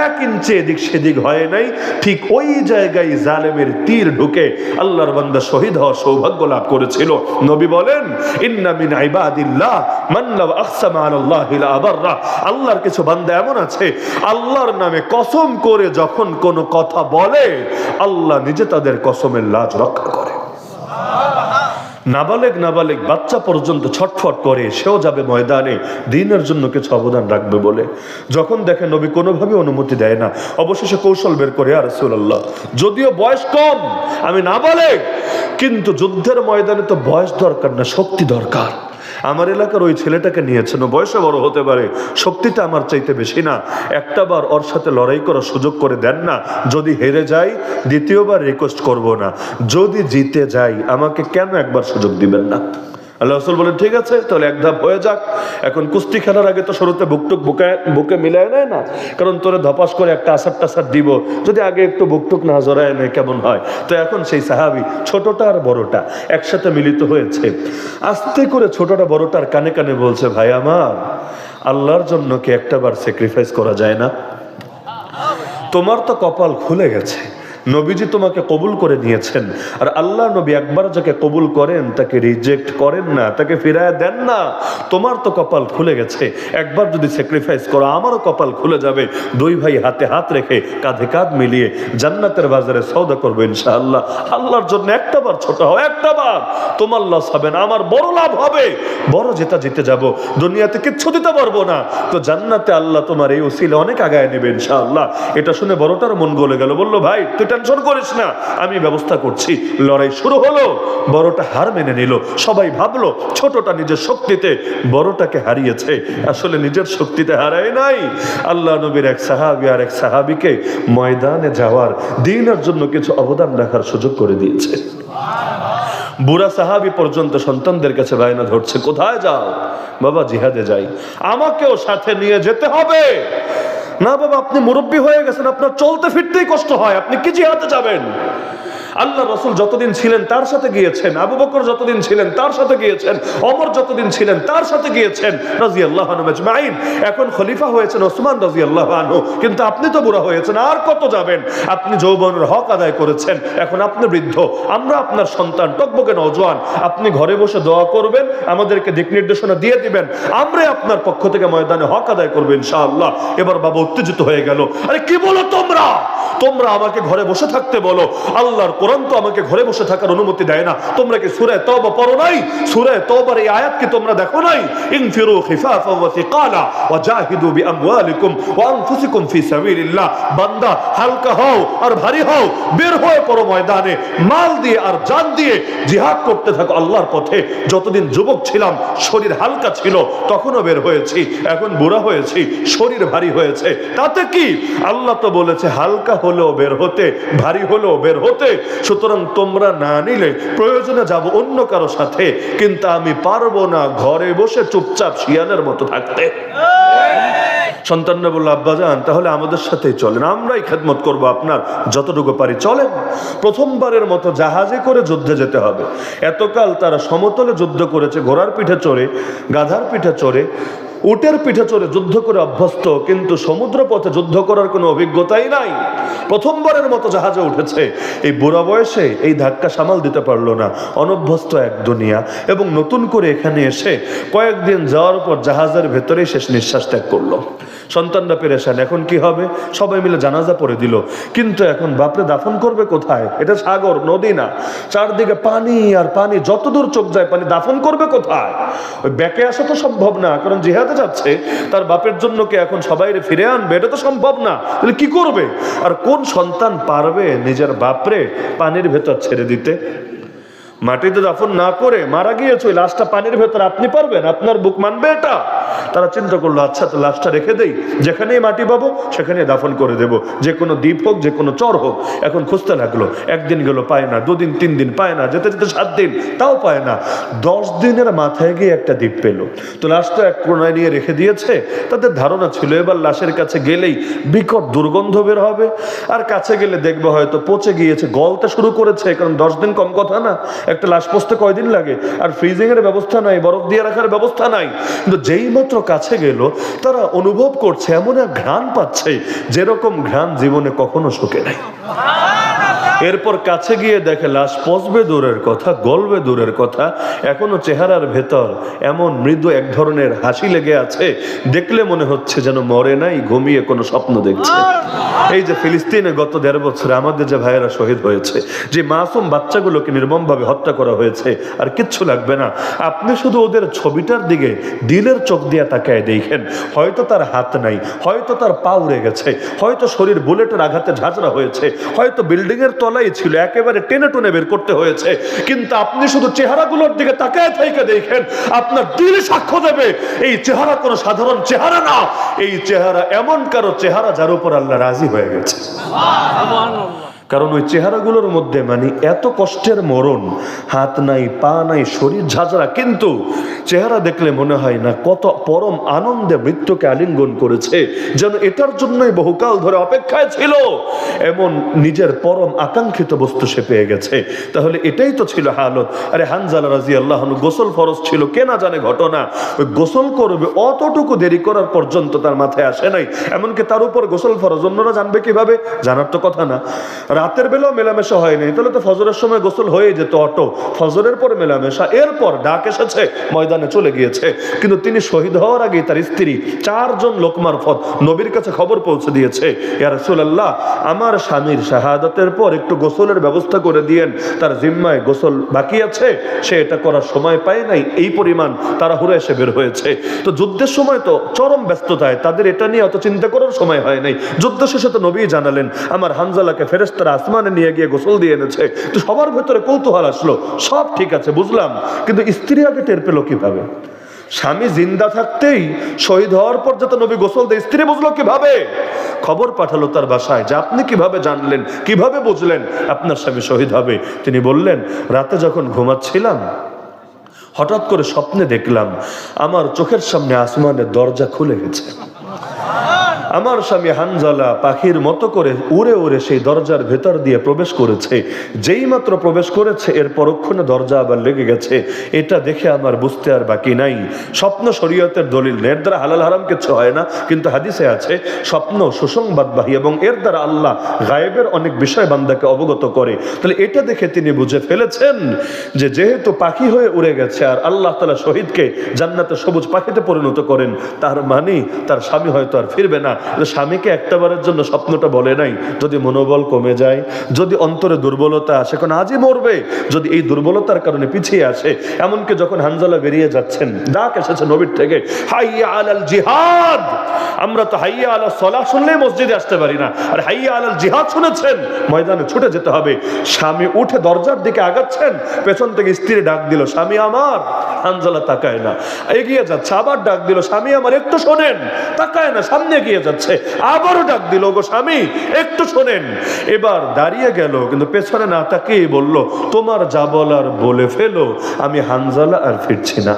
1 ইঞ্চি এদিক সেদিক হয় নাই, ঠিক ওই জায়গায় জালেমের তীর ঢুকে আল্লাহর বান্দা শহীদ হওয়ার সৌভাগ্য লাভ করেছিল। নবী বলেন, ইন্না মিন ইবাদিল্লাহ মান লাউ আকসামা আলাল্লাহি লা আবাররা। আল্লাহর কিছু বান্দা এমন আছে, আল্লাহর নামে কসম করে যখন কোনো কথা বলে, আল্লাহ নিজে তাদের কসমের লাজ রক্ষা করে। নাবালেগ বাচ্চা পর্যন্ত ছটফট করে, সেও যাবে ময়দানে দ্বীনের জন্য কিছু অবদান রাখবে বলে। যখন দেখে নবী কোনোভাবে অনুমতি দেয় না, অবশেষে কৌশল বের করে, ইয়া রাসূলুল্লাহ, যদিও বয়স কম, আমি নাবালেগ, কিন্তু যুদ্ধের ময়দানে তো বয়স দরকার না, শক্তি দরকার। আমার এলাকার ওই ছেলেটাকে নিয়েছেন, বয়সে বড় হতে পারে, শক্তিটা আমার চাইতে বেশি না, একটাবার ওর সাথে লড়াই করার সুযোগ করে দেন না। যদি হেরে যাই দ্বিতীয়বার রিকোয়েস্ট করব না, যদি জিতে যাই আমাকে কেন একবার সুযোগ দিবেন না? আল্লাহ রাসূল বলেন ঠিক আছে, তাহলে এক ধাপ হয়ে যাক। এখন কুস্তি খেলার আগে তো শুরুতে বুকটুক বুকে মিলায় নেয় না, কারণ তোরে ধপাস করে একটা আসার টাসার দিব, যদি আগে একটু বুকটুক না জড়ায় নেয় কেমন হয়। তো এখন সেই সাহাবী ছোটটা আর বড়টা একসাথে মিলিত হয়েছে, আস্তে করে ছোটটা বড়টার কানে কানে বলছে, ভাই আমার, আল্লাহর জন্য কি একটাবার স্যাক্রিফাইস করা যায় না? তোমার তো কপাল খুলে গেছে, নবীজি তোমাকে কবুল করে নিয়েছেন, আর আল্লাহ নবী একবার যাকে কবুল করেন তাকে রিজেক্ট করেন না, তাকে ফিরায় দেন না। তোমার তো কপাল খুলে গেছে, একবার যদি স্যাক্রিফাইস করো আমারও কপাল খুলে যাবে। দুই ভাই হাতে হাত রেখে কাঁধে কাঁধ মিলিয়ে জান্নাতের বাজারে সওদা করবো ইনশাআল্লাহ। আল্লাহর জন্য একটাবার ছোট হও, একটাবার, তোমার লস হবে না, আমার বড় লাভ হবে, বড় জেতা জিতে যাব, দুনিয়াতে কিচ্ছু দিতে পারবো না, তো জান্নাতে আল্লাহ তোমার এই উসিলে অনেক আগায় নেবে ইনশাআল্লাহ। এটা শুনে বড়টার মন গলে গেল, বললো ভাই তুই টেনশন করিস না, আমি ব্যবস্থা করছি। লড়াই শুরু হলো, বড়টা হার মেনে নিল। সবাই ভাবলো ছোটটা নিজের শক্তিতে বড়টাকে হারিয়েছে, আসলে নিজের শক্তিতে হারায় নাই। আল্লাহ নবীর এক সাহাবী আর এক সাহাবীকে ময়দানে যাওয়ার, দ্বীনের জন্য কিছু অবদান রাখার সুযোগ করে দিয়েছে। বুড়া সাহাবী পর্যন্ত সন্তানদের কাছে বায়না ধরছে, কোথায় যাও? বাবা জিহাদে যাই। আমাকেও সাথে নিয়ে যেতে হবে। না বাবা, আপনি মুরব্বী হয়ে গেছেন, আপনার চলতে ফিরতেই কষ্ট হয়, আপনি কি জিহাদে যাবেন? আল্লাহ রাসূল যতদিন ছিলেন তার সাথে গিয়েছেন, আবু বকর যতদিন ছিলেন তার সাথে গিয়েছেন, ওমর যতদিন ছিলেন তার সাথে গিয়েছেন রাদিয়াল্লাহু আনহু আজমাইন। এখন খলিফা হয়েছেন ওসমান রাদিয়াল্লাহু আনহু, কিন্তু আপনি তো বুড়া হয়েছেন, আর কত যাবেন? আপনি যৌবনের হক আদায় করেছেন, এখন আপনি বৃদ্ধ, আমরা আপনার সন্তান, টকবকে নওজোয়ান। আপনি ঘরে বসে দোয়া করবেন, আমাদেরকে দিক নির্দেশনা দিয়ে দিবেন, আমরা আপনার পক্ষ থেকে ময়দানে হক আদায় করবো ইনশাআল্লাহ। এবার বাবা উত্তেজিত হয়ে গেল, আরে কি বলো তোমরা? তোমরা আমাকে ঘরে বসে থাকতে বলো, আল্লাহর কোরআন তো আমাকে ঘরে বসে থাকার অনুমতি দেয় না। তোমরা কি সূরা তাওবা পড়ো নাই? সূরা তাওবার এই আয়াত কি তোমরা দেখো নাই? ইনফিরু খিফাফা ওয়া সিকালা ওয়া জাহিদু বিআমওয়ালিকুম ওয়া আনফুসিকুম ফি সাবিলিল্লাহ। বান্দা হালকা হও আর ভারী হও, বের হয়ে পড়ো ময়দানে, মাল দিয়ে আর জান দিয়ে জিহাদ করতে থাকো আল্লাহর পথে। যতদিন যুবক ছিলাম শরীর হালকা ছিল, তখনও বের হয়েছি, এখন বুড়া হয়েছি শরীর ভারী হয়েছে, তাতে কি? আল্লাহ তো বলেছে হালকা হলেও বের হতে, ভারী হলেও বের হতে। সুতরাং তোমরা না নিলে প্রয়োজনে যাব অন্য কারো সাথে, কিন্তু আমি পারবো না ঘরে বসে চুপচাপ শিয়ালের মতো থাকতে। সন্তানরা বলল, আব্বাজান তাহলে আমাদের সাথেই চলেন, আমরাই খেদমত করব আপনার, যতটুকু পারি চলেন। প্রথমবারের মতো জাহাজে করে যুদ্ধে যেতে হবে। এতকাল তারা সমতলে যুদ্ধ করেছে, ঘোড়ার পিঠে চড়ে, গাধার পিঠে চড়ে, উটের পিঠে চড়ে যুদ্ধ করে অভ্যস্ত, কিন্তু সমুদ্র পথে যুদ্ধ করার কোনো অভিজ্ঞতাই নাই। প্রথমবারের মতো জাহাজে উঠেছে, এই বুড়া বয়সে এই ধাক্কা সামাল দিতে পারলো না, অনভ্যস্ত এক দুনিয়া, এবং নতুন করে এখানে এসে কয়েকদিন যাওয়ার পর জাহাজের ভেতরেই শেষ নিঃশ্বাস ত্যাগ করলো। সন্তানরা পেরেশান, এখন কি হবে? সবাই মিলে জানাজা পড়ে দিল, কিন্তু এখন বাপরে দাফন করবে কোথায়? এটা সাগর, নদী না, চারদিকে পানি আর পানি, যতদূর চোখ যায় পানি, দাফন করবে কোথায়? ওই ব্যাকে আসা তো সম্ভব না, কারণ জিহাদে যাচ্ছে, তার বাপের জন্য কি এখন সবাই ফিরে আনবে? এটা তো সম্ভব না, তাহলে কি করবে? আর কোন সন্তান পারবে নিজের বাপরে পানির ভেতর ছেড়ে দিতে? মাটিতে দাফন না করে মারা গিয়েছে, ওই লাশটা পানির ভেতর আপনি পারবেন? আপনার বুক মানবে এটা? তারা চিন্তা করলো, আচ্ছা তো লাশটা রেখে দেই, যেখানেই মাটি পাবো সেখানে দাফন করে দেব, যে কোনো দ্বীপ হোক, যে কোনো চর হোক। এখন খুঁজতে লাগলো, একদিন গেল পায় না, দুদিন, 3 দিন পায় না, যেতে যেতে 7 দিন, তাও পায় না। 10 দিনের মাথায় গিয়ে একটা দ্বীপ পেল, তো লাশটা এক কোণায় নিয়ে রেখে দিয়েছে। তাদের ধারণা ছিল এবার লাশের কাছে গেলেই বিকট দুর্গন্ধ বের হবে, আর কাছে গেলে দেখবো হয়তো পচে গিয়েছে, গলতে শুরু করেছে, কারণ 10 দিন কম কথা না, একটা লাশ পচতে কয়দিন লাগে? আর ফ্রিজিং এর ব্যবস্থা নাই, বরফ দিয়ে রাখার ব্যবস্থা নাই। কিন্তু যেই মাত্র কাছে গেল, তারা অনুভব করছে এমন এক ঘ্রাণ পাচ্ছে, যেরকম ঘ্রাণ জীবনে কখনো শুকে নাই। এরপর কাছে গিয়ে দেখে লাশ পচবে দূরের কথা, গলবে দূরের কথা, এখনো চেহারার ভেতর এমন মৃদু এক ধরনের হাসি লেগে আছে, দেখলে মনে হচ্ছে যেন মরে নাই, ঘুমিয়ে কোনো স্বপ্ন দেখছে। এই যে ফিলিস্তিনে গত 1.5 বছরে আমাদের যে ভাইয়েরা শহীদ হয়েছে, যে মাসুম বাচ্চাগুলোকে নির্মমভাবে হত্যা করা হয়েছে, আর কিচ্ছু লাগবে না, আপনি শুধু ওদের ছবিটার দিকে দিলের চোখ দিয়ে তাকায় দেখেন, হয়তো তার হাত নাই, হয়তো তার পা উড়ে গেছে, হয়তো শরীর বুলেটের আঘাতে ঝাঁঝরা হয়েছে, হয়তো বিল্ডিং এর তলাই ছিল, একেবারে টেনে টুনে বের করতে হয়েছে, কিন্তু আপনি শুধু চেহারাগুলোর দিকে তাকায় থেকে দেখেন, আপনার দিল সাক্ষ্য দেবে এই চেহারা কোনো সাধারণ চেহারা না, এই চেহারা এমন কারো চেহারা যার উপর আল্লাহ রাজি হয়ে গেছে। কারণ ওই চেহারাগুলোর মধ্যে মানে এত কষ্টের মরণ, হাত নাই, পা নাই, শরীর ঝাঁঝরা, কিন্তু চেহারা দেখলে মনে হয় না কত পরম আনন্দে মৃত্যুকে আলিঙ্গন করেছে, যেন এটার জন্যই বহুকাল ধরে অপেক্ষায় ছিল, এমন নিজের পরম আকাঙ্ক্ষিত বস্তু সে পেয়ে গেছে। তাহলে এটাই তো ছিল হালত। আরে হানজালা রাদিয়াল্লাহু আনহু গোসল ফরজ ছিল, কে না জানে ঘটনা। ওই গোসল করবে অতটুকু দেরি করার পর্যন্ত তার মাথায় আসে নাই, এমনকি তার উপর গোসল ফরজ, অন্যরা জানবে কিভাবে? জানার তো কথা না। রাতের বেলাও মেলামেশা হয়নি, তাহলে তো ফজরের সময় গোসল হয়ে যেত অটো, ফজরের পর মেলামেশা, এরপর ডাক এসেছে, ময়দানে চলে গিয়েছে। কিন্তু তিনি শহীদ হওয়ার আগে তার স্ত্রী 4 জন লোক মারফত নবীর কাছে খবর পৌঁছে দিয়েছে, ইয়া রাসূলুল্লাহ, আমার স্বামীর শাহাদাতের পর একটু গোসলের ব্যবস্থা করে দিয়েন, তার জিম্মায় গোসল বাকি আছে, সে এটা করার সময় পায় নাই, এই পরিমাণ তাড়াহুড়ো এসে বের হয়েছে। তো যুদ্ধের সময় তো চরম ব্যস্ততায় তাদের এটা নিয়ে অত চিন্তা করার সময় হয় নাই। যুদ্ধ শেষে তো নবী জানালেন, আমার হানজালাকে ফেরেশতারা আসমানে নিয়ে গিয়ে গোসল দিয়ে এনেছে। তো সবার ভেতরে কৌতূহল আসলো, সব ঠিক আছে বুঝলাম, কিন্তু স্ত্রী আগে টের পেল কিভাবে? স্বামী জিন্দা থাকতেই শহীদ হওয়ার পর যাতে নবী গোসল দেয়, স্ত্রী বুঝলো কিভাবে? খবর পাঠালো তার বাসায় যে আপনি কিভাবে জানলেন, কিভাবে বুঝলেন আপনার স্বামী শহীদ হবে? তিনি বললেন, রাতে যখন ঘুমাচ্ছিলাম হঠাৎ করে স্বপ্নে দেখলাম আমার চোখের সামনে আসমানের দরজা খুলে গেছে, আমার স্বামী হানজালা পাখির মতো করে উড়ে উড়ে সেই দরজার ভেতর দিয়ে প্রবেশ করেছে। যেই মাত্র প্রবেশ করেছে এর পরক্ষণে দরজা আবার লেগে গেছে। এটা দেখে আমার বুঝতে আর বাকি নাই, স্বপ্ন শরীয়তের দলিল, এর দ্বারা হালাল হারাম কিছু হয় না, কিন্তু হাদিসে আছে স্বপ্ন সুসংবাদবাহী এবং এর দ্বারা আল্লাহ গায়েবের অনেক বিষয় বান্দাকে অবগত করে। তাহলে এটা দেখে তিনি বুঝে ফেলেছেন যে যেহেতু পাখি হয়ে উড়ে গেছে আর আল্লাহ তাআলা শহীদকে জান্নাতে সবুজ পাখিতে পরিণত করেন, তার মানে তার স্বামী হয়তো আর ফিরবে না। স্বামীকে একটাবারের জন্য স্বপ্নটা বলে নাই, যদি মনোবল কমে যায়, যদি অন্তরে দুর্বলতা আসে, কারণ আজই মরবে, যদি এই দুর্বলতার কারণে পিছিয়ে আসে। এমনকি যখন হানজালা বেরিয়ে যাচ্ছেন, ডাক এসেছে নবীর থেকে, হাইয়া আলাল জিহাদ। আমরা তো হাইয়া আলাল সালাহ শুনলেই মসজিদে আসতে পারি না, আর হাইয়া আলাল জিহাদ শুনেছেন, ময়দানে ছুটে যেতে হবে। স্বামী উঠে দরজার দিকে আগাচ্ছেন, পেছন থেকে স্ত্রী ডাক দিল, স্বামী আমার। হানজালা তাকায় না, এগিয়ে যাচ্ছে, আবার ডাক দিল, স্বামী আমার একটু শোনেন, তাকায় না, সামনে এগিয়ে যাচ্ছে, আবারও ডাক দিল, গো স্বামী একটু শোনেন। এবার দাঁড়িয়ে গেল, কিন্তু পেছনে না তাকিয়ে বলল, তোমার যা বলার বলে ফেলো, আমি হানজালা আর ফিরছি না।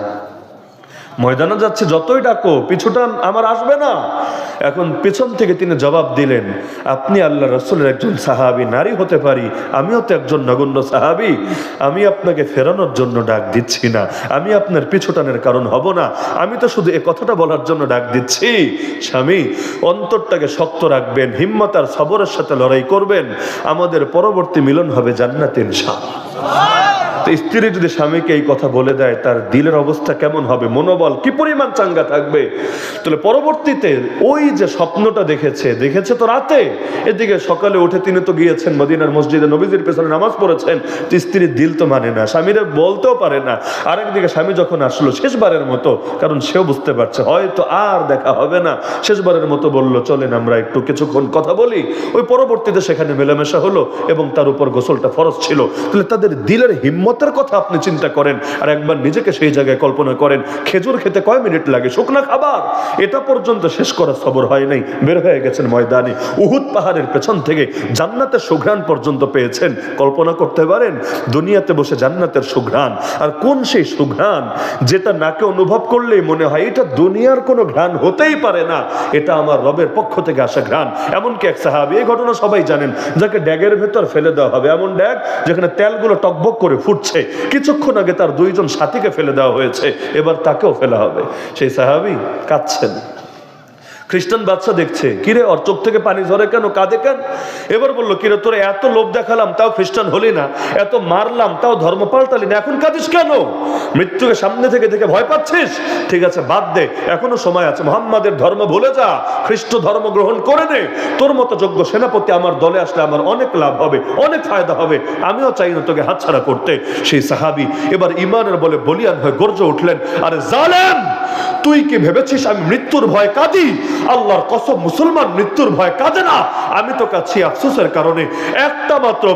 ময়দানে যাচ্ছে, যতই ডাকো পিছুটা আমার আসবে না। এখন পিছন থেকে তিনি জবাব দিলেন, আপনি আল্লাহ রাসূলের একজন সাহাবী, নারী হতে পারি, আমিও তো একজন নগণ্য সাহাবী, আমি আপনাকে ফেরানোর জন্য ডাক দিচ্ছি না, আমি আপনার পিছুটানের কারণ হব না, আমি তো শুধু এ কথাটা বলার জন্য ডাক দিচ্ছি, স্বামী অন্তরটাকে শক্ত রাখবেন, হিম্মত আর সবরের সাথে লড়াই করবেন, আমাদের পরবর্তী মিলন হবে জান্নাতে ইনশাআল্লাহ। তো স্ত্রী যদি স্বামীকে এই কথা বলে দেয়, তার দিলের অবস্থা কেমন হবে, মনোবল কি পরিমাণ চাঙ্গা থাকবে। তাহলে পরবর্তীতে ওই যে স্বপ্নটা দেখেছে তো রাতে, এদিকে সকালে উঠে তিনি তো গিয়েছেন মদিনার মসজিদে, নবীজির পেছনে নামাজ পড়েছেন, তো স্ত্রীর দিল তো মানে না, স্বামীরা বলতেও পারে না। আরেকদিকে স্বামী যখন আসলো শেষবারের মতো, কারণ সেও বুঝতে পারছে হয়তো আর দেখা হবে না, শেষবারের মতো বলল, চলেন আমরা একটু কিছুক্ষণ কথা বলি। ওই পরবর্তীতে সেখানে মেলামেশা হলো এবং তার উপর গোসলটা ফরজ ছিল। তাহলে তাদের দিলের হিম্মতের কথা আপনি চিন্তা করেন, আর একবার নিজেকে সেই জায়গায় কল্পনা করেন, খেজুর খেতে কয় মিনিট লাগে, শুকনা খাবার, এটা পর্যন্ত শেষ করার সবর হয় নাই, বের হয়ে গেছেন ময়দানে, উহুদ পাহাড়ের পেছন থেকে জান্নাতের সুঘ্রাণ পর্যন্ত পেয়েছেন। কল্পনা করতে পারেন দুনিয়াতে বসে জান্নাতের সুঘ্রাণ, আর কোন সেই সুঘ্রাণ যেটা নাকে অনুভব করলেই মনে হয় এটা দুনিয়ার কোনো ঘ্রাণ হতেই পারে না, এটা আমার রবের পক্ষ থেকে আসা ঘ্রাণ। এমনকি এক সাহাবী, এই ঘটনা সবাই জানেন, যাকে ড্যাগের ভেতর ফেলে দেওয়া হবে, এমন ড্যাগ যেখানে তেলগুলো টকবক করে ফুটছে, কিছুক্ষণ আগে তার 2 জন সাথীকে ফেলে দেওয়া হয়েছে, এবার তাকেও ফেলা হবে। সেই সাহাবী কাঁদছেন, খ্রিস্টান বাচ্চা দেখছে, কিরে ওর চোখ থেকে পানি ঝরে কেন, কাঁদে কেন? এবার বললো, কিরে তোরে এত লোভ দেখালাম তাও খ্রিস্টান হলি না, এত মারলাম তাও ধর্ম পাল্টালি না, এখন কাঁদিস কেন? মৃত্যুকে সামনে থেকে দেখে ভয় পাচ্ছিস? ঠিক আছে বাদ দে, এখনো সময় আছে, মুহাম্মাদের ধর্ম ভুলে যা, খ্রিস্ট ধর্ম গ্রহণ করে নে, তোর মতো যোগ্য সেনাপতি আমার দলে আসলে আমার অনেক লাভ হবে, অনেক ফায়দা হবে, আমিও চাই না তোকে হাতছাড়া করতে। সেই সাহাবী এবার ইমানের বলে বলিয়ান হয়ে গর্জে উঠলেন, আরে জালেম, তুই কি ভেবেছিস আমি মৃত্যুর ভয় কাঁদি? আল্লাহর কসম মুসলমান মৃত্যুর ভয় কাঁদে না। আমি তো কাছি আফসোসের কারণে একটা মাত্র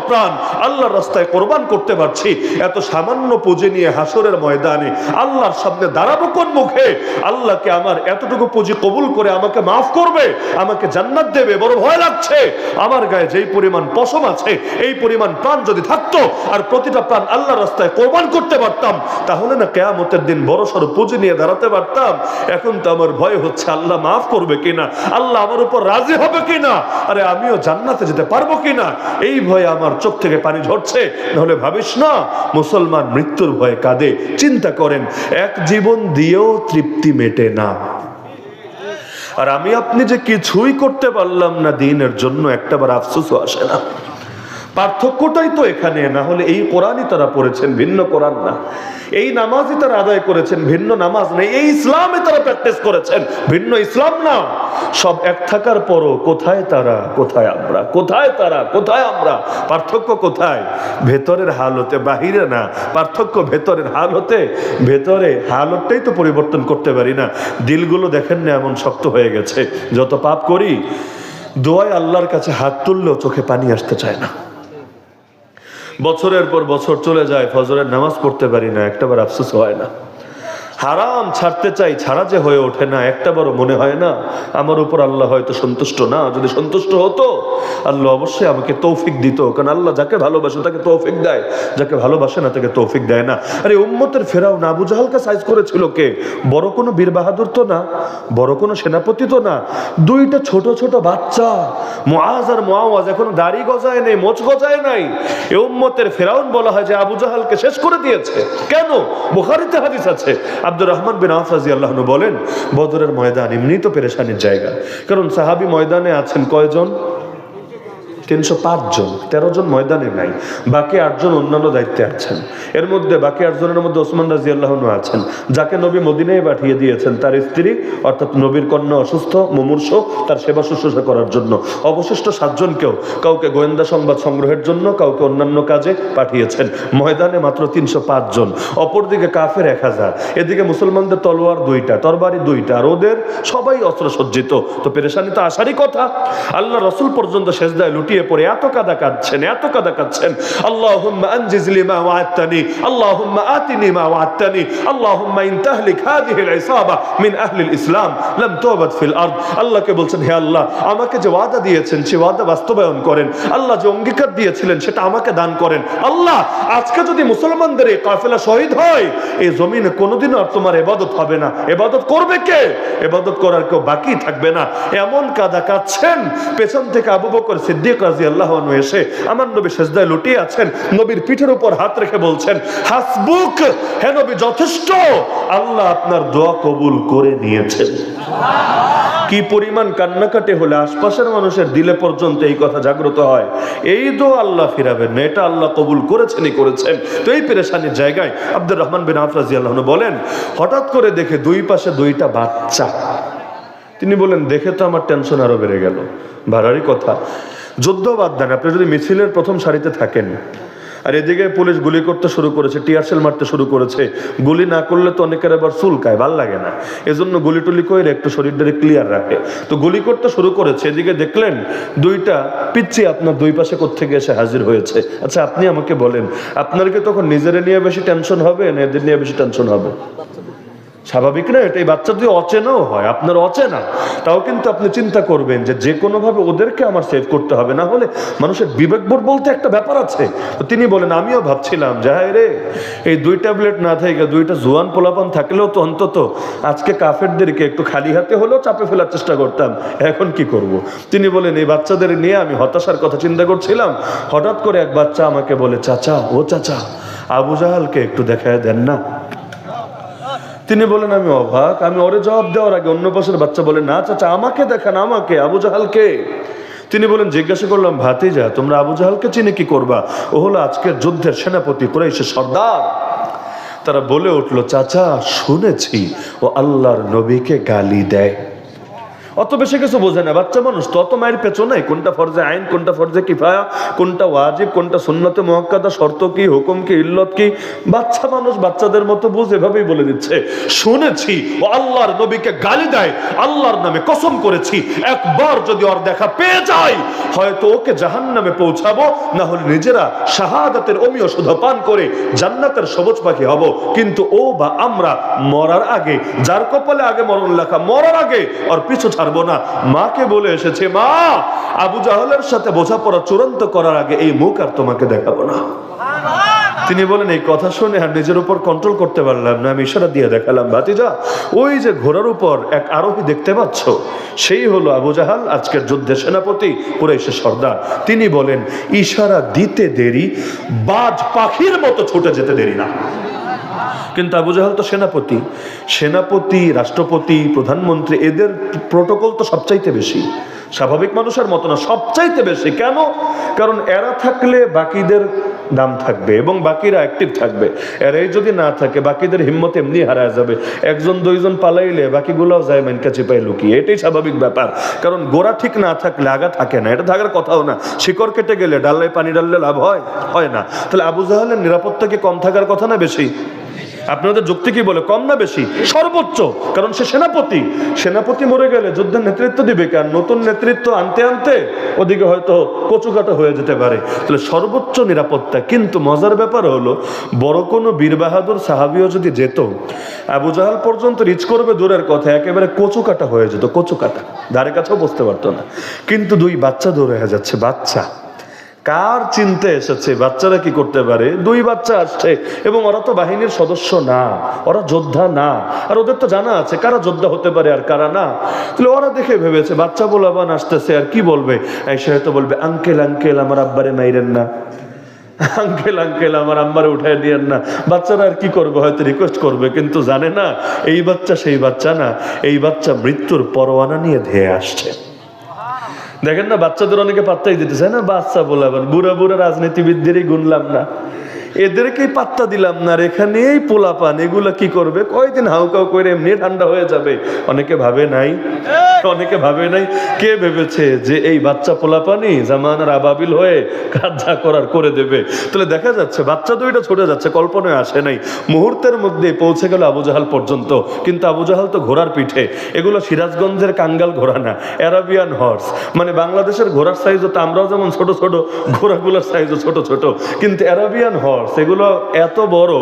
প্রাণ আল্লাহর রাস্তায় কোরবান করতে পারছি। এত সামান্য পুঁজি নিয়ে হাসরের ময়দানে আল্লাহর সামনে দাঁড়াবো কোন মুখে? আল্লাহকে আমার এতটুকু পুঁজি কবুল করে আমাকে মাফ করবে, আমাকে জান্নাত দেবে, বড় ভয় লাগছে। আমার গায়ে যেই পরিমাণ পশম আছে, এই পরিমাণ প্রাণ যদি থাকতো আর প্রতিটা প্রাণ আল্লাহর রাস্তায় কোরবান করতে পারতাম, তাহলে না কিয়ামতের দিন বড় সড় পুঁজি নিয়ে দাঁড়াতে পারতাম। এখন তো আমার ভয় হচ্ছে আল্লাহ মাফ করবে কিনা, আল্লাহ আমার উপর রাজি হবে কিনা, আরে আমিও জান্নাতে যেতে পারবো কিনা, এই ভয়ে আমার চোখ থেকে পানি ঝরছে। নাহলে ভাবিস না মুসলমান মৃত্যুর ভয়ে কাঁদে। চিন্তা করেন, এক জীবন দিয়েও তৃপ্তি মেটে না, আর আমি আপনি যে কিছুই করতে পারলাম না দিনের জন্য, একটাবার আফসোসও আসে না। পার্থক্যটাই তো এখানে। না হলে এই কোরআনই তারা পড়েছেন, ভিন্ন কোরআন না। এই নামাজই তারা আদায় করেছেন, ভিন্ন নামাজ নেই। এই ইসলামে তারা প্র্যাকটিস করেছেন, ভিন্ন ইসলাম না। সব এক থাকার পরও কোথায় তারা, কোথায় আমরা, কোথায় তারা, কোথায় আমরা? পার্থক্য কোথায়? ভেতরের হালতে, বাহিরে না। পার্থক্য ভেতরের হালতে। ভেতরে হালতটাই তো পরিবর্তন করতে পারি না। দিলগুলো দেখেন না এমন শক্ত হয়ে গেছে। যত পাপ করি, দোয়ায় আল্লাহর কাছে হাত তুললেও চোখে পানি আসতে চায় না। বছরের পর বছর চলে যায়, ফজরের নামাজ পড়তে পারি না, একটাবার আফসোস হয় না। হারাম ছাড়তে চাই, ছাড়া যে হয়ে ওঠে না, একটাবারও মনে হয় না আমার উপর আল্লাহ হয়তো সন্তুষ্ট না। যদি সন্তুষ্ট হতো আল্লাহ অবশ্যই আমাকে তৌফিক দিত, কারণ আল্লাহ যাকে ভালোবাসে তাকে তৌফিক দেয়, যাকে ভালোবাসে না তাকে তৌফিক দেয় না। আরে উম্মতের ফেরাউন আবু জাহালকে সাইজ করেছিল কে? বড় কোনো বীর বাহাদুর তো না, বড় কোনো সেনাপতি তো না, দুইটা ছোট ছোট বাচ্চা, মুআজ আর মুআওয়াজ, এখনো দাড়ি গজায় নেই, মোচ গজায় নাই। এই উম্মতের ফেরাউন বলা হয় যে আবু জাহালকে শেষ করে দিয়েছে। কেন? বুখারীতে হাদিস আছে, আব্দুর রহমান বিন আওফ রাদিয়াল্লাহু আনহু বলেন, বদরের ময়দান এমনি তো পেরেশানির জায়গা, কারণ সাহাবী ময়দানে আছেন কয়জন? 305 জন। 13 জন ময়দানে নাই, বাকি 8 জন অন্যান্য দায়িত্বে আছেন। এর মধ্যে বাকি 8 জনের মধ্যে ওসমান রাদিয়াল্লাহু আনহু আছেন, যাকে নবী মদিনায় পাঠিয়ে দিয়েছেন তার স্ত্রী অর্থাৎ নবীর কন্যা অসুস্থ মুমূর্ষ, তার সেবা শুশ্রূষা করার জন্য। অবশিষ্ট 7 জনকেও কাউকে গোয়েন্দা সংবাদ সংগ্রহের জন্য, কাউকে অন্যান্য কাজে পাঠিয়েছেন। ময়দানে মাত্র 305 জন। অপরদিকে কাফের 1000, এদিকে মুসলমানদের তলোয়ার 2টা, তরবারি 2টা, আর ওদের সবাই অস্ত্র সজ্জিত। তো পেরেশানি তো আসারই কথা। আল্লাহ রাসূল পর্যন্ত সেজদায় লুটিয়ে পড়ে এত কাঁদা কাঁদছেন, আল্লাহুম্মা আনজিজলি মা ওয়া'আদতানি, আল্লাহুম্মা আতিনি মা ওয়া'আদতানি, আল্লাহুম্মা ইন তাহলিক হাযিহিল ইসাবা মিন আহলিল ইসলাম লাম তুবাদ ফিল আরদ। আল্লাহকে বলছেন, হে আল্লাহ, আমাকে যে ওয়াদা দিয়েছেন সে ওয়াদা বাস্তবায়ন করেন। আল্লাহ যে অঙ্গীকার দিয়েছিলেন সেটা আমাকে দান করেন। আল্লাহ, আজকে যদি মুসলমানদের এই কাফেলা শহীদ হয়, এই জমিনে কোনোদিনও আর তোমার ইবাদত হবে না। ইবাদত করবে কে? ইবাদত করার কেউ বাকি থাকবে না। এমন কাঁদা কাঁদছেন, পেছন থেকে আবু বকর সিদ্দিক রাদিয়াল্লাহু আনহু এসে আমার নবী সেজদায় লুটিয়ে আছেন, নবীর পিঠের উপর হাত রেখে বলছেন, হাসবুক, হে নবী যথেষ্ট, আল্লাহ আপনার দোয়া কবুল করে নিয়েছেন। কি পরিমাণ কান্নাকাটি হলে আশপাশের মানুষের দিলে পর্যন্ত এই কথা জাগ্রত হয়, এই দোয়া আল্লাহ ফিরাবেন না, এটা আল্লাহ কবুল করেছেনই করেছেন। তো এই পেরেশানির জায়গায় আব্দুর রহমান বিন আওফ রাদিয়াল্লাহু আনহু বলেন, হঠাৎ করে দেখে দুই পাশে 2টা বাচ্চা। তিনি বলেন, দেখে তো আমার টেনশন আরো বেড়ে গেল। ভাড়ারই কথা, যুদ্ধ বাদ দেন, আপনি যদি মিছিলের প্রথম সারিতে থাকেন আর এদিকে পুলিশ গুলি করতে শুরু করেছে, টিয়ারশেল মারতে শুরু করেছে, গুলি না করলে তো অনেকের আবার চুলকায়, ভাল লাগে না, এজন্য গুলি টুলি করে একটু শরীরটাকে ক্লিয়ার রাখে। তো গুলি করতে শুরু করেছে, এদিকে দেখলেন 2টা পিচ্চি আপনার দুই পাশে কোত্থেকে এসে হাজির হয়েছে। আচ্ছা আপনি আমাকে বলেন, আপনার কি তখন নিজের নিয়ে বেশি টেনশন হবে না এদের নিয়ে বেশি টেনশন হবে? স্বাভাবিক না? এটাই বাচ্চা যদি অচেনাও হয়, আপনার অচেনা, তাও কিন্তু আপনি চিন্তা করবেন যে যে কোনোভাবে ওদেরকে আমার সেভ করতে হবে, না হলে মানুষের বিবেকবোধ বলতে একটা ব্যাপার আছে। তো তিনি বলেন, আমিও ভাবছিলাম যে হায় রে, এই 2 ট্যাবলেট না থেকে 2টা জোয়ান পোলাপান থাকলেও তো অন্তত আজকে কাফেরদেরকে একটু খালি হাতে হলেও চাপে ফেলার চেষ্টা করতাম, এখন কি করব। তিনি বলেন, এই বাচ্চাদের নিয়ে আমি হতাশার কথা চিন্তা করছিলাম, হঠাৎ করে এক বাচ্চা আমাকে বলে, চাচা, ও চাচা, আবু জাহালকে একটু দেখায় দেন না। তিনি বলেন, আমি অবাক। আমি ওরে জবাব দেওয়ার আগে অন্য পাশের বাচ্চা বলে, না চাচা, আমাকে দেখান, আমাকে, আবু জাহালকে। তিনি বলেন, জিজ্ঞাসা করলাম, ভাতিজা, তোমরা আবু জাহালকে চিনে কি করবা? ও হলো আজকের যুদ্ধের সেনাপতি, কুরাইশের সর্দার। তারা বলে উঠল, চাচা শুনেছি ও আল্লাহর নবীকে গালি দেয়। অত বেশি কিছু বোঝে না, বাচ্চা মানুষ তো অত মায়ের পেছনে কোনটা ফরজে আইন, কোনটা ফরজে কিফায়া, কোনটা ওয়াজিব, কোনটা সুন্নতে মুআক্কাদা, শর্ত কি, হুকুম কি, ইল্লত কি, বাচ্চা মানুষ বাচ্চাদের মতো বুঝে এভাবেই বলে দিচ্ছে। শুনেছি ও আল্লাহর নবীকে গালি দেয়, আল্লাহর নামে কসম করেছি একবার যদি ওর দেখা পেয়ে যাই হয়তো ওকে জাহান্নামে পৌঁছাবো, না হলে নিজেরা শাহাদাতের অমীয় সুধা পান করে জান্নাতের সবুজ পাখি হব। কিন্তু ও বা আমরা মরার আগে, যার কপালে আগে মরণ লেখা, মরার আগে ওর পিছু ছাড়বো না। মাকে বলে এসেছে, মা আবু জাহলের সাথে বোঝাপড়া চূড়ান্ত করার আগে এই মুখ আর তোমাকে দেখাবো না। তিনি বলেন, এই কথা শুনে আর নিজের উপর কন্ট্রোল করতে পারলাম না, আমি ইশারা দিয়ে দেখালাম, ভাতিজা ওই যে ঘোড়ার উপর এক আরোহী দেখতে পাচ্ছ, সেই হলো আবু জাহাল, আজকের যুদ্ধের সেনাপতি, কুরাইশের সর্দার। তিনি বলেন, ইশারা দিতে দেরি, বাজ পাখির মতো ছুটে যেতে দেরি না। কিন্তু আবু জাহাল তো সেনাপতি, সেনাপতি, রাষ্ট্রপতি, প্রধানমন্ত্রী, এদের প্রোটোকল তো সবচাইতে বেশি, স্বাভাবিক মানুষের মতো না, সবচাইতে বেশি। কেন? কারণ এরা থাকলে বাকিদের দাম থাকবে এবং বাকিরা অ্যাক্টিভ থাকবে। এরাই যদি না থাকে বাকিদের হিম্মত এমনি হারায় যাবে। একজন দুইজন পালাইলে বাকিগুলোও যায় মাইনকা চিপায় লুকিয়ে, এটাই স্বাভাবিক ব্যাপার। কারণ গোড়া ঠিক না থাকলে আগা থাকে না, এটা থাকার কথাও না। শিকড় কেটে গেলে ডাল্লায় পানি ডাললে লাভ হয়? হয় না। তাহলে আবু জাহালের নিরাপত্তা কি কম থাকার কথা না বেশি? আপনাদের যুক্তি কি বলে, কম না বেশি? সর্বোচ্চ, কারণ সে সেনাপতি। সেনাপতি মরে গেলে যুদ্ধের নেতৃত্ব দিবে কার? নতুন নেতৃত্ব আনতে আনতে ওদিকে হয়তো কচুকাটা হয়ে যেতে পারে। তাহলে সর্বোচ্চ নিরাপত্তা। কিন্তু মজার ব্যাপার হলো, বড় কোনো বীর বাহাদুর সাহাবিও যদি যেত, আবু জাহাল পর্যন্ত রিচ করবে দূরের কথা, একেবারে কচুকাটা হয়ে যেত, কচুকাটা, ধারে কাছেও বসতে পারতো না। কিন্তু দুই বাচ্চা দৌড়ে যাচ্ছে, বাচ্চা কার চিনতে এসেছে? বাচ্চারা কি করতে পারে? দুই বাচ্চা আসছে এবং ওরা তো বাহিনীর সদস্য না, ওরা যোদ্ধা না, আর ওদের তো জানা আছে কারা যোদ্ধা হতে পারে আর কারা না। তাহলে ওরা দেখে ভেবেছে বাচ্চা বলাবান আসতেছে, আর কি বলবে? সে হয়তো বলবে, আঙ্কেল আঙ্কেল আমার আব্বারে মাইরেন না, আঙ্কেল আঙ্কেল আমার আম্মারে উঠায় দিয়েন না। বাচ্চারা আর কি করবে? হয়তো রিকোয়েস্ট করবে, কিন্তু জানে না এই বাচ্চা সেই বাচ্চা না, এই বাচ্চা মৃত্যুর পরোয়ানা নিয়ে ধেয়ে আসছে। দেখেন না, বাচ্চাদের অনেকে পাত্তাই দিতে চায় না, বাচ্চা বলাবেন, বুড়া বুড়া রাজনীতিবিদদেরই গুনলাম না, এদেরকেই পাত্তা দিলাম না, আর এখানেই পোলাপান, এগুলা কি করবে? কয়দিন হাউকাউ করে এমনি ঠান্ডা হয়ে যাবে। অনেকে ভাবে নাই, অনেকে ভাবে নাই, কে ভেবেছে যে এই বাচ্চা পোলাপানি জামানার আবাবিল হয়ে কাজ যা করার করে দেবে? তাহলে দেখা যাচ্ছে বাচ্চা দুইটা ছুটে যাচ্ছে, কল্পনায় আসে নাই, মুহূর্তের মধ্যে পৌঁছে গেল আবু জাহাল পর্যন্ত। কিন্তু আবু জাহাল তো ঘোড়ার পিঠে, এগুলো সিরাজগঞ্জের কাঙ্গাল ঘোড়া না, অ্যারাবিয়ান হর্স। মানে বাংলাদেশের ঘোড়ার সাইজও তো, আমরাও যেমন ছোট ছোট, ঘোড়াগুলোর সাইজও ছোট ছোট, কিন্তু অ্যারাবিয়ান হর্স এগুলো এত বড়,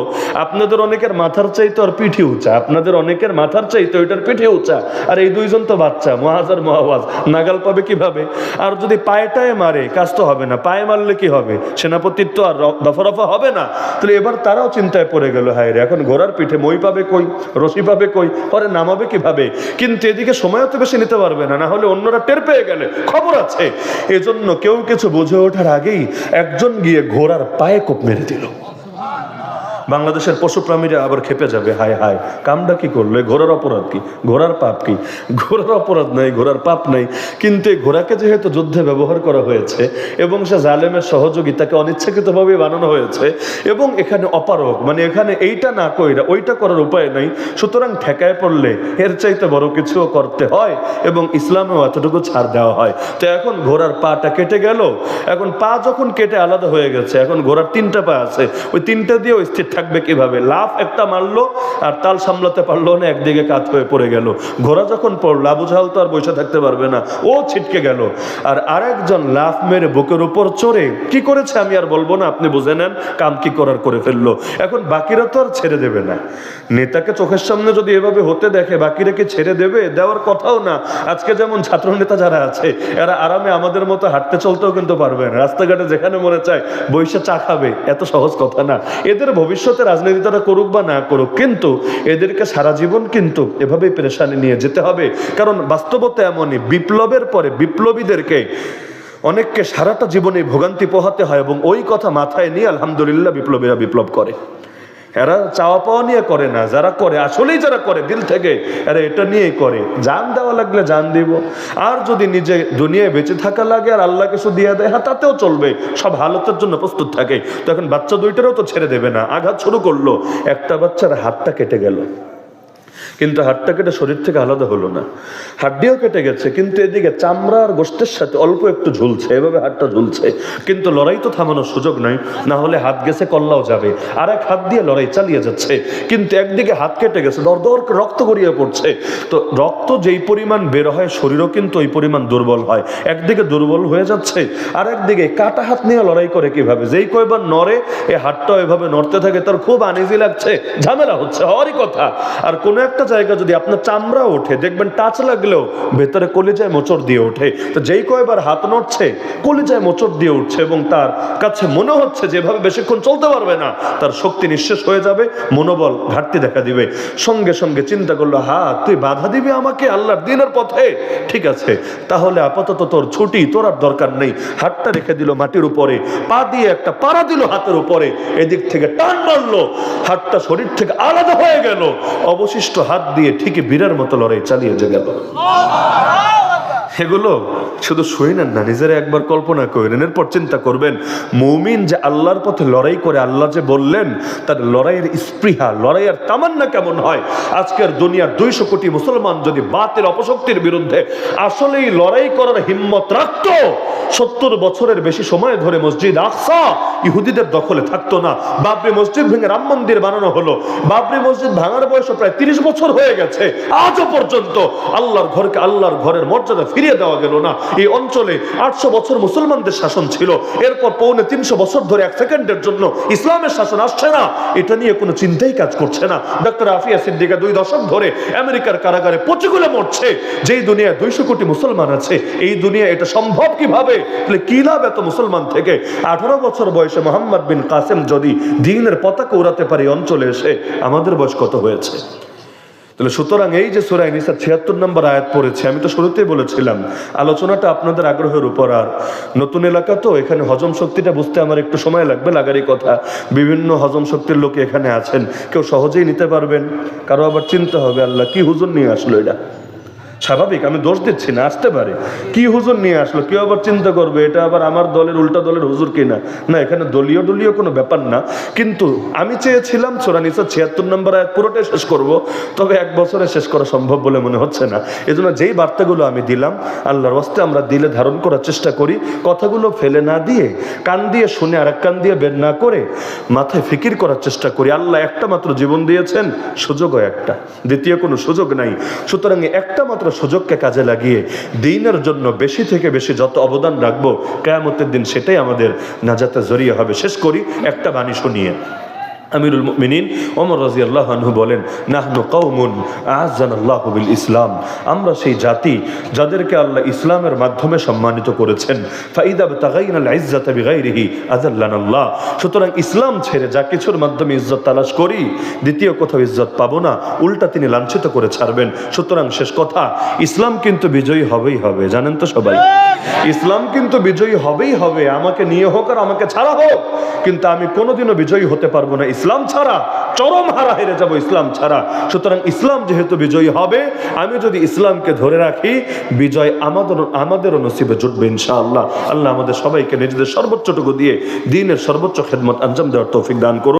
আপনাদের অনেকের মাথার চাইতে আর পিঠে উঁচা, আপনাদের অনেকের মাথার চাইতে ওইটার পিঠে উঁচা। আর এই দুইজন তো বাচ্চা, মহাজ আর মহাওয়াজ, নাগাল পাবে কিভাবে? আর যদি পায়েটায় মারে কাজ তো হবে না, পায়ে মারলে কি হবে? সেনাপতিত্ব আর দফা রফা হবে না। তাহলে এবার তারাও চিন্তায় পড়ে গেল, হায় রে, এখন ঘোড়ার পিঠে মই পাবে কই, রশি পাবে কই, পরে নামাবে কিভাবে? কিন্তু এদিকে সময়ও তো বেশি নিতে পারবে না, না হলে অন্যরা টের পেয়ে গেলে খবর আছে। এজন্য কেউ কিছু বুঝে ওঠার আগেই একজন গিয়ে ঘোড়ার পায়ে কোপ মেরে দিল। বাংলাদেশের পশুপ্রাণীরা আবার খেপে যাবে, হায় হায়, কামটা কি করলো? ঘোড়ার অপরাধ কি? ঘোড়ার পাপ কি? ঘোড়ার অপরাধ নাই, ঘোড়ার পাপ নাই, কিন্তু এই ঘোড়াকে যেহেতু যুদ্ধে ব্যবহার করা হয়েছে এবং সে জালেমের সহযোগী, তাকে অনিচ্ছাকৃতভাবে বানানো হয়েছে এবং এখানে অপারক, মানে এখানে এইটা না কইরা ওইটা করার উপায় নাই, সুতরাং ঠেকায় পড়লে এর চাইতে বড় কিছুও করতে হয় এবং ইসলামেও এতটুকু ছাড় দেওয়া হয়। তো এখন ঘোড়ার পাটা কেটে গেল, এখন পা যখন কেটে আলাদা হয়ে গেছে, এখন ঘোড়ার তিনটা পা আছে, ওই তিনটা দিয়ে স্থির থাকবে কিভাবে? লাফ একটা মারলো আর তাল সামলাতে পারলো না, একদিকে কাত হয়ে পড়ে গেল। ঘোড়া যখন পড়লো, আবু জাহাল তো আর বসে থাকতে পারবে না, ও ছিটকে গেল। আর আরেকজন লাফ মেরে বুকের উপর চড়ে কি করেছে আমি আর বলবো না, আপনি বুঝে নেন, কাম কি করার করে ফেললো। এখন বাকিরা তো আর ছেড়ে দেবে না। নেতাকে চোখের সামনে যদি এভাবে হতে দেখে, বাকিরা কি ছেড়ে দেবে? দেওয়ার কথাও না। আজকে যেমন ছাত্র নেতা যারা আছে, এরা আরামে আমাদের মতো হাঁটতে চলতেও কিন্তু পারবে না, রাস্তাঘাটে যেখানে মনে চায় বইসা চা খাবে, এত সহজ কথা না। এদের ভবিষ্যতে রাজনীতি তারা করুক বা না করুক, কিন্তু এদেরকে সারা জীবন কিন্তু এভাবেই পেরেশানি নিয়ে যেতে হবে। কারণ বাস্তবতা এমনই, বিপ্লবের পরে বিপ্লবীদেরকে অনেককে সারাটা জীবনে ভোগান্তি পোহাতে হয় এবং ওই কথা মাথায় নিয়ে আলহামদুলিল্লাহ বিপ্লবীরা বিপ্লব করে। এরা চাওয়া পাওয়া নিয়ে করে না, যারা করে আসলেই যারা করে দিল থেকে, এরা এটা নিয়েই করে, জান দেওয়া লাগলে জান দিব, আর যদি নিজে দুনিয়ায় বেঁচে থাকা লাগে আর আল্লাহ কিছু দিয়ে দেয়, হ্যাঁ তাতেও চলবে, সব হালতের জন্য প্রস্তুত থাকে। তো এখন বাচ্চা দুইটারও তো ছেড়ে দেবে না, আঘাত শুরু করলো, একটা বাচ্চার হাতটা কেটে গেল। কিন্তু হাড়টা কেটে শরীর থেকে আলাদা হলো না, হাড্ডিও কেটে গেছে, কিন্তু এদিকে চামড়া আর গোশতের সাথে অল্প একটু ঝুলছে, এভাবে হাতটা ঝুলছে, কিন্তু লড়াই তো থামানোর সুযোগ নাই, না হলে হাত গেছে কল্লাও যাবে, আর এক হাত দিয়ে লড়াই চালিয়ে যাচ্ছে, কিন্তু একদিকে হাত কেটে গেছে, দর দর রক্ত গড়িয়ে পড়ছে। তো রক্ত যেই পরিমাণ বের হয় শরীরও কিন্তু ওই পরিমাণ দুর্বল হয়, একদিকে দুর্বল হয়ে যাচ্ছে, আর একদিকে কাটা হাত নিয়ে লড়াই করে কিভাবে, যেই কয়বার নড়ে এই হাতটাও এভাবে নড়তে থাকে, তার খুব আনইজি লাগছে, ঝামেলা হচ্ছে, হওয়ারই কথা। আর কোনো একটা জায়গা যদি আপনার চামড়া ওঠে, দেখবেন টাচ লাগলেও ভেতরে কলিজায় মোচড় দিয়ে ওঠে, তো যেই কয়বার হাত নড়ছে কলিজায় মোচড় দিয়ে উঠছে, এবং তার কাছে মনে হচ্ছে যেভাবে বেশিক্ষণ চলতে পারবে না, তার শক্তি নিঃশেষ হয়ে যাবে, মনোবল ঘাটতি দেখা দিবে। সঙ্গে সঙ্গে চিন্তা করলো, তুই বাধা দিবি আমাকে আল্লাহর দ্বীনের পথে, ঠিক আছে তাহলে আপাতত তোর ছুটি, তোর আর দরকার নেই। হাতটা রেখে দিল মাটির উপরে, পা দিয়ে একটা পাড়া দিল হাতের উপরে, এদিক থেকে টান মারলো, হাতটা শরীর থেকে আলাদা হয়ে গেল, অবশিষ্ট হাত দিয়ে ঠিকই বীরের মতো লড়াই চালিয়ে গেল। এগুলো শুধু শুনেন না, নিজেরা একবার কল্পনা করেন, এরপর চিন্তা করবেন মুমিন যে আল্লাহর পথে লড়াই করে, আল্লাহ যে বললেন তার লড়াইয়ের স্পৃহা, লড়াইয়ের তামান্না কেমন হয়। আজকের দুনিয়ার 200 কোটি মুসলমান যদি বাতিল অপশক্তির বিরুদ্ধে আসলেই লড়াই করার হিম্মত রাখতো, 70 বছরের বেশি সময় ধরে মসজিদ আকসা ইহুদিদের দখলে থাকতো না। বাবরি মসজিদ ভেঙে রাম মন্দির বানানো হলো, বাবরি মসজিদ ভাঙার বয়স প্রায় 30 বছর হয়ে গেছে, আজও পর্যন্ত আল্লাহর ঘরকে আল্লাহর ঘরের মর্যাদা ফিরিয়ে দেওয়া গেল না। এই অঞ্চলে 800 বছর মুসলমানদের শাসন ছিল, এরপর 350 বছর ধরে এক সেকেন্ডের জন্য ইসলামের শাসন আসছে না, এটা নিয়ে কোনো চিন্তাই কাজ করছে না। ডক্টর আফিয়া সিদ্দিকা 2 দশক ধরে আমেরিকার কারাগারে পচিগুলো মরছে। যেই দুনিয়ায় 200 কোটি মুসলমান আছে, এই দুনিয়া এটা সম্ভব কিভাবে? কি লাভ এত মুসলমান থেকে? 18 বছর বয়সে মোহাম্মদ বিন কাসেম যদি দ্বীনের পতাকা উড়াতে পারে অঞ্চলে এসে, আমাদের বয়স কত হয়েছে? তাহলে সুতরাং এই যে সূরা নিসা 76 নম্বর আয়াত পড়েছে, আমি তো শুরুতেই বলেছিলাম আলোচনাটা আপনাদের আগ্রহের উপর, আর নতুন এলাকা তো এখানে হজম শক্তিটা বুঝতে আমার একটু সময় লাগবে, লাগারই কথা। বিভিন্ন হজম শক্তির লোক এখানে আছেন, কেউ সহজেই নিতে পারবেন, কারো আবার চিন্তা হবে আল্লাহ কি হুজুর নিয়ে আসলো, এটা স্বাভাবিক, আমি দোষ দিচ্ছি না, আসতে পারে কি হুজুর নিয়ে আসলো, কেউ আবার চিন্তা করবে এটা আবার আমার দলের উল্টা দলের হুজুর কিনা। না, এখানে দলীয় কোনো ব্যাপার না, কিন্তু আমি চেয়েছিলাম সূরা নিসা 76 নম্বর আয়াত পুরোটাই শেষ করব, তবে 1 বছরে শেষ করা সম্ভব বলে মনে হচ্ছে না। এজন্য যেই বার্তাগুলো আমি দিলাম আল্লাহর ওয়াস্তে আমরা দিলে ধারণ করার চেষ্টা করি, কথাগুলো ফেলে না দিয়ে, কান দিয়ে শুনে আর এক কান দিয়ে বের না করে মাথায় ফিকির করার চেষ্টা করি। আল্লাহ একটা মাত্র জীবন দিয়েছেন, সুযোগও একটা, দ্বিতীয় কোনো সুযোগ নাই। সুতরাং একটা মাত্র সুযোগকে কাজে লাগিয়ে দ্বীনের জন্য বেশি থেকে বেশি যত অবদান রাখবো, কিয়ামতের দিন সেটাই আমাদের নাজাতের জরিয়া হবে। শেষ করি একটা বাণী শুনিয়ে। আমিরুল মুমিনিন ওমর রাদিয়াল্লাহু আনহু বলেন, নাহনু কওমুন আ'আজ্জানাল্লাহু বিল ইসলাম, আমরা সেই জাতি যাদেরকে আল্লাহ ইসলামের মাধ্যমে সম্মানিত করেছেন। ফাইদা বাতাগাইনাল ইজ্জাতা বিগাইরিহি আযাল্লানাল্লাহ, সুতরাং ইসলাম ছেড়ে যা কিছুর মাধ্যমে ইজ্জত তালাশ করি, দ্বিতীয় কোথাও ইজ্জত পাবো না, উল্টা তিনি লাঞ্ছিত করে ছাড়বেন। সুতরাং শেষ কথা, ইসলাম কিন্তু বিজয়ী হবেই হবে, জানেন তো সবাই, ইসলাম কিন্তু বিজয়ী হবেই হবে, আমাকে নিয়ে হোক আর আমাকে ছাড়া হোক, কিন্তু আমি কোনোদিনও বিজয়ী হতে পারবো না ইসলাম ছাড়া, চরম হারা হেরে যাবো ইসলাম ছাড়া। সুতরাং ইসলাম যেহেতু বিজয়ী হবে, আমি যদি ইসলামকে ধরে রাখি, বিজয় আমাদেরও নসিবে জুটবে ইনশাআল্লাহ। আল্লাহ আমাদের সবাইকে নিজেদের সর্বোচ্চটুকু দিয়ে দ্বীনের সর্বোচ্চ খেদমত আঞ্জাম দেওয়ার তৌফিক দান করুন।